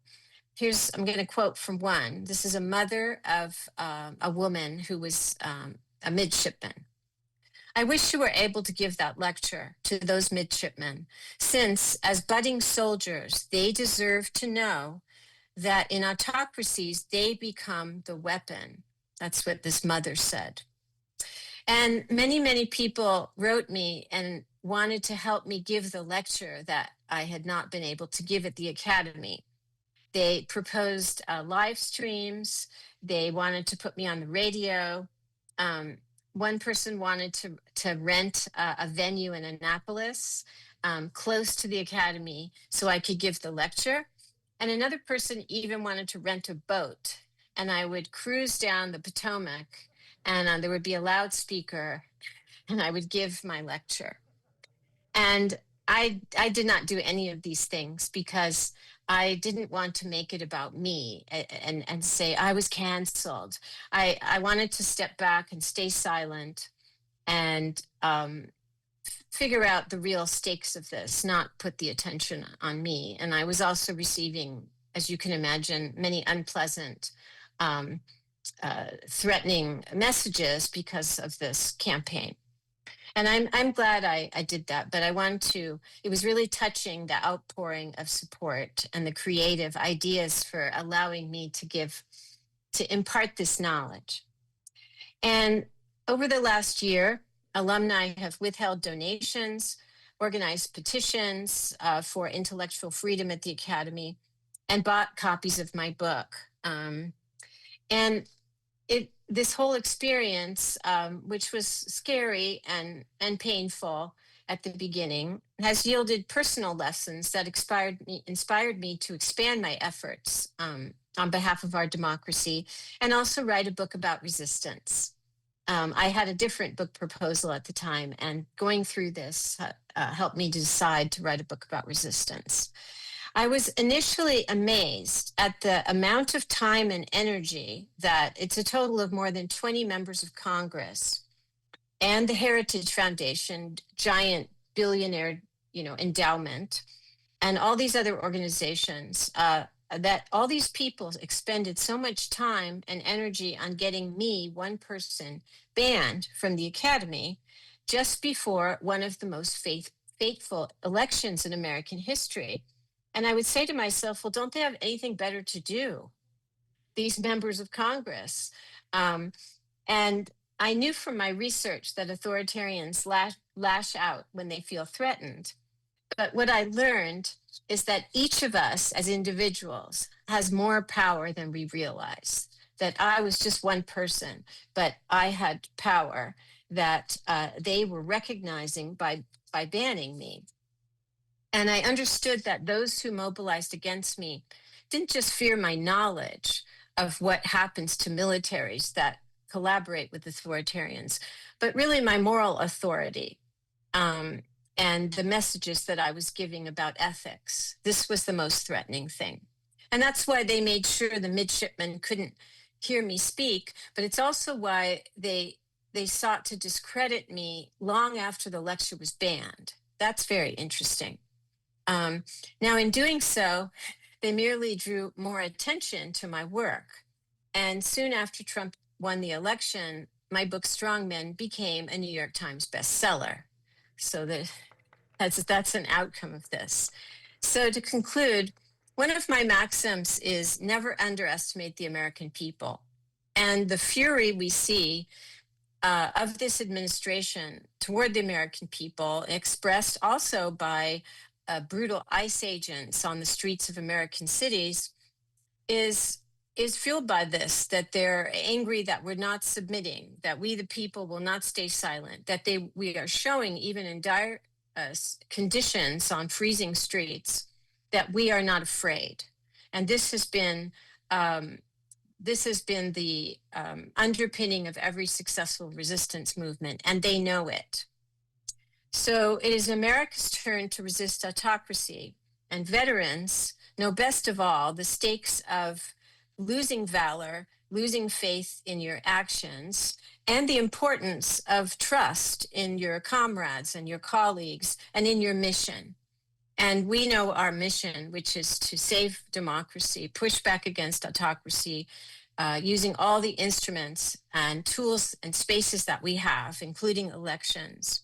I'm going to quote from one. This is a mother of a woman who was a midshipman. I wish you were able to give that lecture to those midshipmen, since as budding soldiers, they deserve to know that in autocracies, they become the weapon. That's what this mother said. And many, many people wrote me and wanted to help me give the lecture that I had not been able to give at the academy. They proposed live streams. They wanted to put me on the radio. One person wanted to rent a venue in Annapolis, close to the academy, so I could give the lecture. And another person even wanted to rent a boat, and I would cruise down the Potomac, and there would be a loudspeaker, and I would give my lecture. And I did not do any of these things because I didn't want to make it about me and say I was canceled. I wanted to step back and stay silent and figure out the real stakes of this, not put the attention on me. And I was also receiving, as you can imagine, many unpleasant, threatening messages because of this campaign. And I'm glad I did that, but it was really touching, the outpouring of support and the creative ideas for allowing me to impart this knowledge. And over the last year, alumni have withheld donations, organized petitions for intellectual freedom at the Academy, and bought copies of my book. And this whole experience, which was scary and painful at the beginning, has yielded personal lessons that inspired me to expand my efforts on behalf of our democracy, and also write a book about resistance. I had a different book proposal at the time, and going through this helped me decide to write a book about resistance. I was initially amazed at the amount of time and energy that it's a total of more than 20 members of Congress and the Heritage Foundation, giant billionaire, endowment, and all these other organizations, that all these people expended so much time and energy on getting me, one person, banned from the Academy just before one of the most fateful elections in American history. And I would say to myself, well, don't they have anything better to do, these members of Congress? And I knew from my research that authoritarians lash out when they feel threatened. But what I learned is that each of us as individuals has more power than we realize. That I was just one person, but I had power that they were recognizing by banning me. And I understood that those who mobilized against me didn't just fear my knowledge of what happens to militaries that collaborate with authoritarians, but really my moral authority and the messages that I was giving about ethics. This was the most threatening thing. And that's why they made sure the midshipmen couldn't hear me speak, but it's also why they sought to discredit me long after the lecture was banned. That's very interesting. Now, in doing so, they merely drew more attention to my work. And soon after Trump won the election, my book Strongmen became a New York Times bestseller. So that's an outcome of this. So to conclude, one of my maxims is never underestimate the American people. And the fury we see of this administration toward the American people, expressed also by brutal ICE agents on the streets of American cities, is fueled by this, that they're angry that we're not submitting, that we the people will not stay silent, that we are showing even in dire conditions on freezing streets that we are not afraid. And this has been the underpinning of every successful resistance movement, and they know it. So it is America's turn to resist autocracy, and veterans know best of all the stakes of losing valor, losing faith in your actions, and the importance of trust in your comrades and your colleagues and in your mission. And we know our mission, which is to save democracy, push back against autocracy, using all the instruments and tools and spaces that we have, including elections.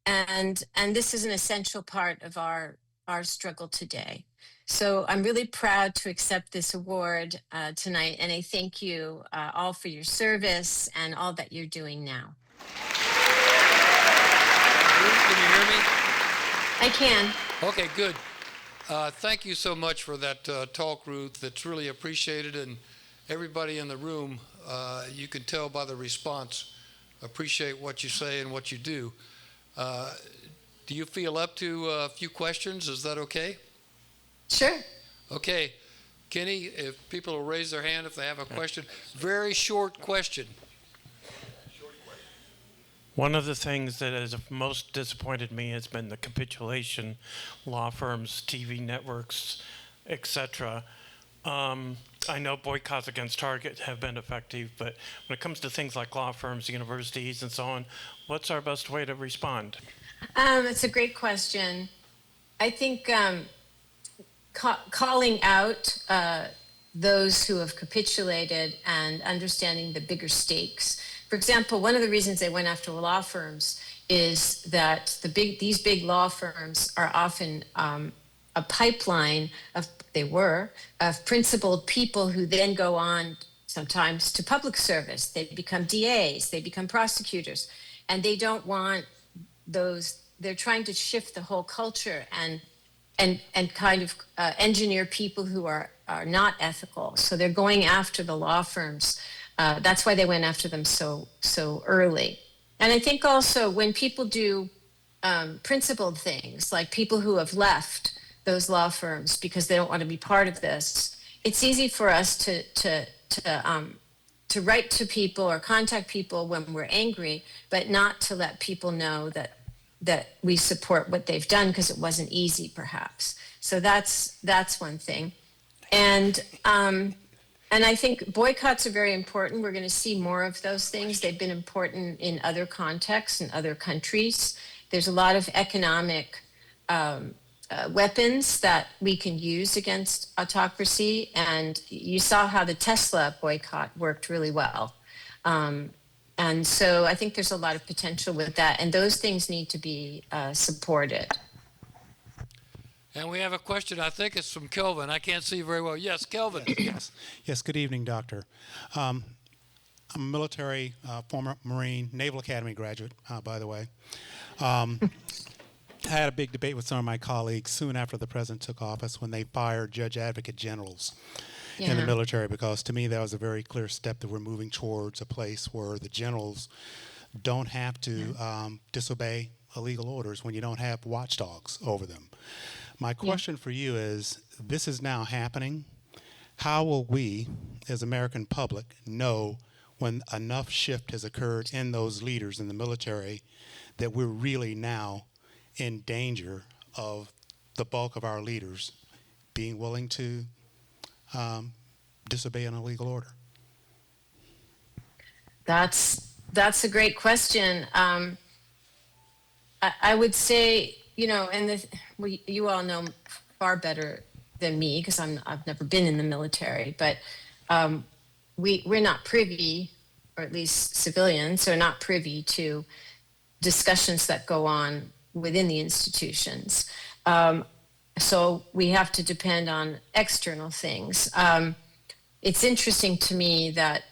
And this is an essential part of our struggle today. So I'm really proud to accept this award tonight, and I thank you all for your service and all that you're doing now.
Ruth, can you hear me?
I can.
Okay, good. Thank you so much for that talk, Ruth. It's really appreciated, and everybody in the room, you can tell by the response, appreciate what you say and what you do. Do you feel up to a few questions? Is that okay?
Sure.
Okay. Kenny, if people will raise their hand if they have a question. Very short question.
One of the things that has most disappointed me has been the capitulation, law firms, TV networks, etc. I know boycotts against Target have been effective, but when it comes to things like law firms, universities, and so on, what's our best way to respond?
That's a great question. I think calling out those who have capitulated and understanding the bigger stakes. For example, one of the reasons they went after law firms is that these big law firms are often a pipeline of principled people who then go on sometimes to public service. They become DAs, they become prosecutors, and they don't want those. They're trying to shift the whole culture and kind of engineer people who are not ethical. So they're going after the law firms. That's why they went after them so early. And I think also when people do principled things, like people who have left those law firms because they don't want to be part of this, it's easy for us to write to people or contact people when we're angry, but not to let people know that we support what they've done because it wasn't easy, perhaps. So that's one thing. And I think boycotts are very important. We're going to see more of those things. They've been important in other contexts in other countries. There's a lot of economic weapons that we can use against autocracy. And you saw how the Tesla boycott worked really well. And so I think there's a lot of potential with that. And those things need to be supported.
And we have a question, I think it's from Kelvin. I can't see very well. Yes, Kelvin.
Yes, good evening, Doctor. I'm a military, former Marine, Naval Academy graduate, by the way. I had a big debate with some of my colleagues soon after the president took office when they fired judge advocate generals in the military, because to me that was a very clear step that we're moving towards a place where the generals don't have to disobey illegal orders when you don't have watchdogs over them. My question for you is, this is now happening. How will we, as American public, know when enough shift has occurred in those leaders in the military that we're really now in danger of the bulk of our leaders being willing to disobey an illegal order?
That's a great question. I would say, you know, and you all know far better than me because I've never been in the military, but we're not privy, or at least civilians are not privy to discussions that go on within the institutions. So we have to depend on external things. It's interesting to me that,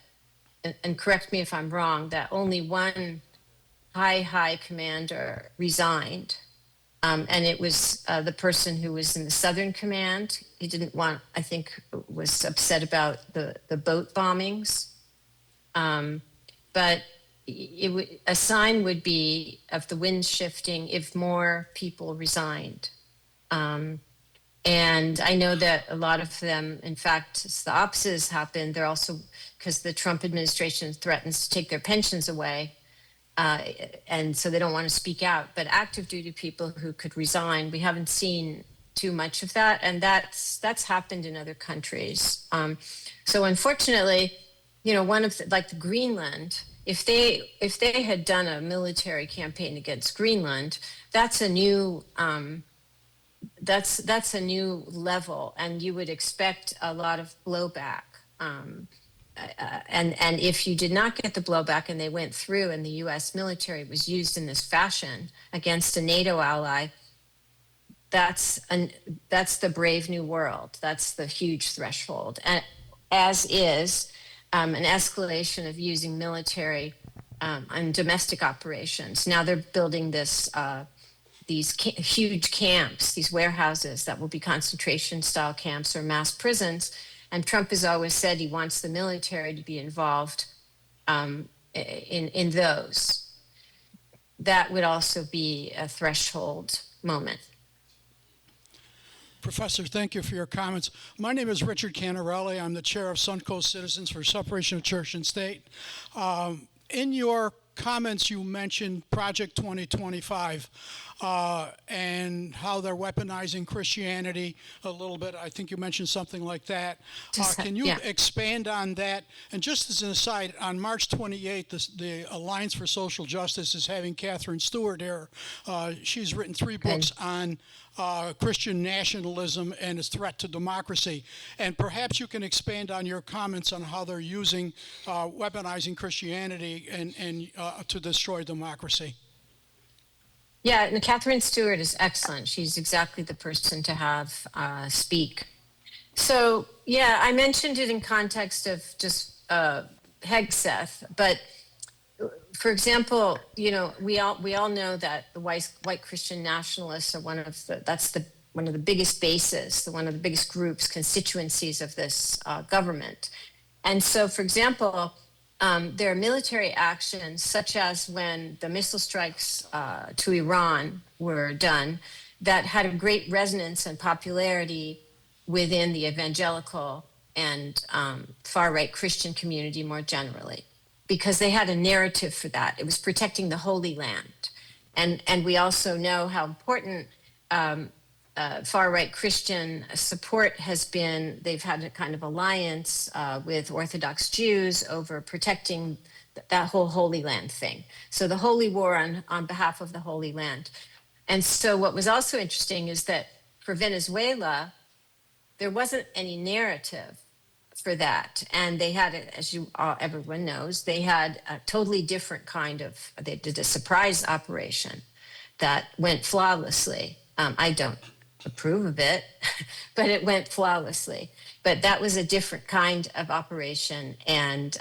and correct me if I'm wrong, that only one high commander resigned. And it was the person who was in the Southern Command. He didn't want, I think, was upset about the boat bombings. But a sign would be of the wind shifting if more people resigned. And I know that a lot of them, in fact, it's the opposite has happened. They're also, because the Trump administration threatens to take their pensions away. And so they don't want to speak out. But active duty people who could resign, we haven't seen too much of that. And that's happened in other countries. So unfortunately, you know, one of the Greenland, if they had done a military campaign against Greenland, that's a new that's a new level, and you would expect a lot of blowback. And if you did not get the blowback and they went through and the U.S. military was used in this fashion against a NATO ally, that's the brave new world. That's the huge threshold, and as is an escalation of using military on domestic operations. Now they're building these huge camps, these warehouses that will be concentration-style camps or mass prisons. And Trump has always said he wants the military to be involved in those. That would also be a threshold moment.
Professor, thank you for your comments. My name is Richard Canarelli. I'm the chair of Suncoast Citizens for Separation of Church and State. In your comments, you mentioned Project 2025 and how they're weaponizing Christianity a little bit. I think you mentioned something like that. Can you expand on that? And just as an aside, on March 28th, the Alliance for Social Justice is having Catherine Stewart here. She's written 3 books on Christian nationalism and its threat to democracy. And perhaps you can expand on your comments on how they're using weaponizing Christianity and to destroy democracy.
Yeah, and Catherine Stewart is excellent. She's exactly the person to have speak. So, yeah, I mentioned it in context of just Hegseth, but for example, you know, we all know that the white Christian nationalists are one of the biggest bases, one of the biggest groups, constituencies of this government. And so, for example, there are military actions, such as when the missile strikes to Iran were done, that had a great resonance and popularity within the evangelical and far-right Christian community more generally, because they had a narrative for that. It was protecting the Holy Land. And we also know how important far-right Christian support has been. They've had a kind of alliance with Orthodox Jews over protecting that whole Holy Land thing. So the Holy War on behalf of the Holy Land. And so what was also interesting is that for Venezuela, there wasn't any narrative for that. And they had, as everyone knows, they had a totally different they did a surprise operation that went flawlessly. I don't approve of it, but it went flawlessly. But that was a different kind of operation and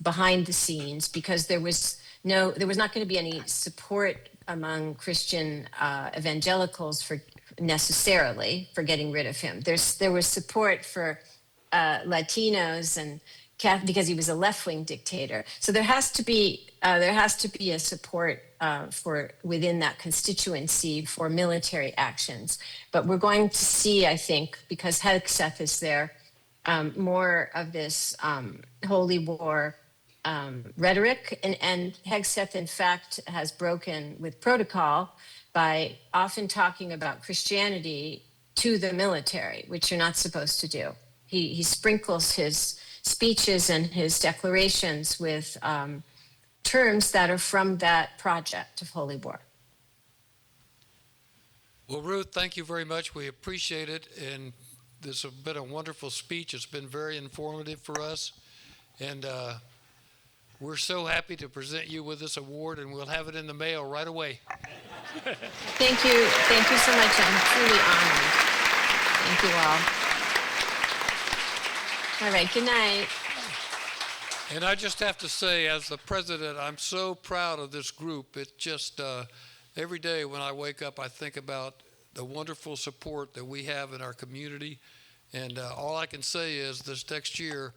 behind the scenes, because there was not going to be any support among Christian evangelicals for necessarily for getting rid of him. There was support for Latinos and Catholic, because he was a left-wing dictator. So there has to be a support for within that constituency for military actions. But we're going to see, I think, because Hegseth is there, more of this holy war rhetoric, and Hegseth, in fact, has broken with protocol by often talking about Christianity to the military, which you're not supposed to do. He sprinkles his speeches and his declarations with terms that are from that project of holy war.
Well, Ruth, thank you very much. We appreciate it. And this has been a wonderful speech. It's been very informative for us. And we're so happy to present you with this award, and we'll have it in the mail right away.
Thank you. Thank you so much. I'm truly honored. Thank you all. All right, good night.
And I just have to say, as the president, I'm so proud of this group. It just, every day when I wake up, I think about the wonderful support that we have in our community. And all I can say is this next year,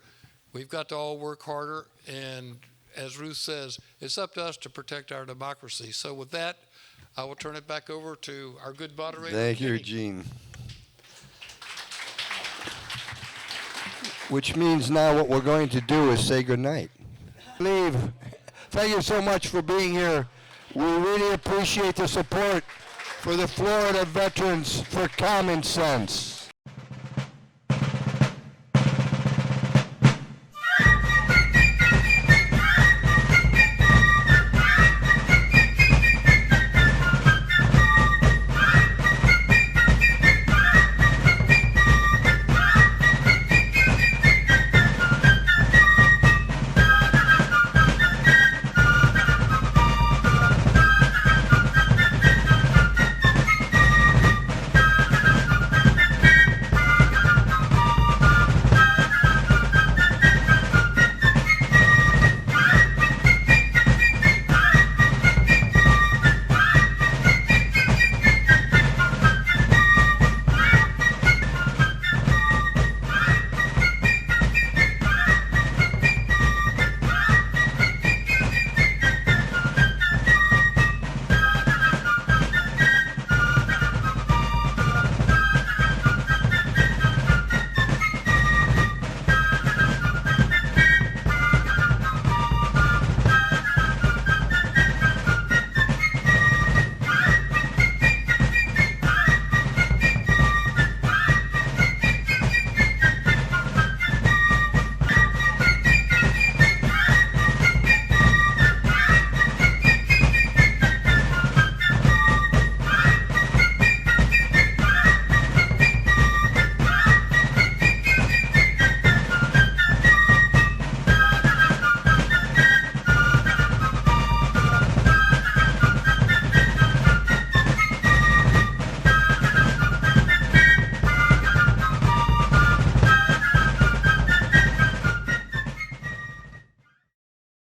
we've got to all work harder. And as Ruth says, it's up to us to protect our democracy. So with that, I will turn it back over to our good moderator.
Thank you,
Kenny.
Gene. Which means now what we're going to do is say goodnight. Leave. Thank you so much for being here. We really appreciate the support for the Florida Veterans for Common Sense.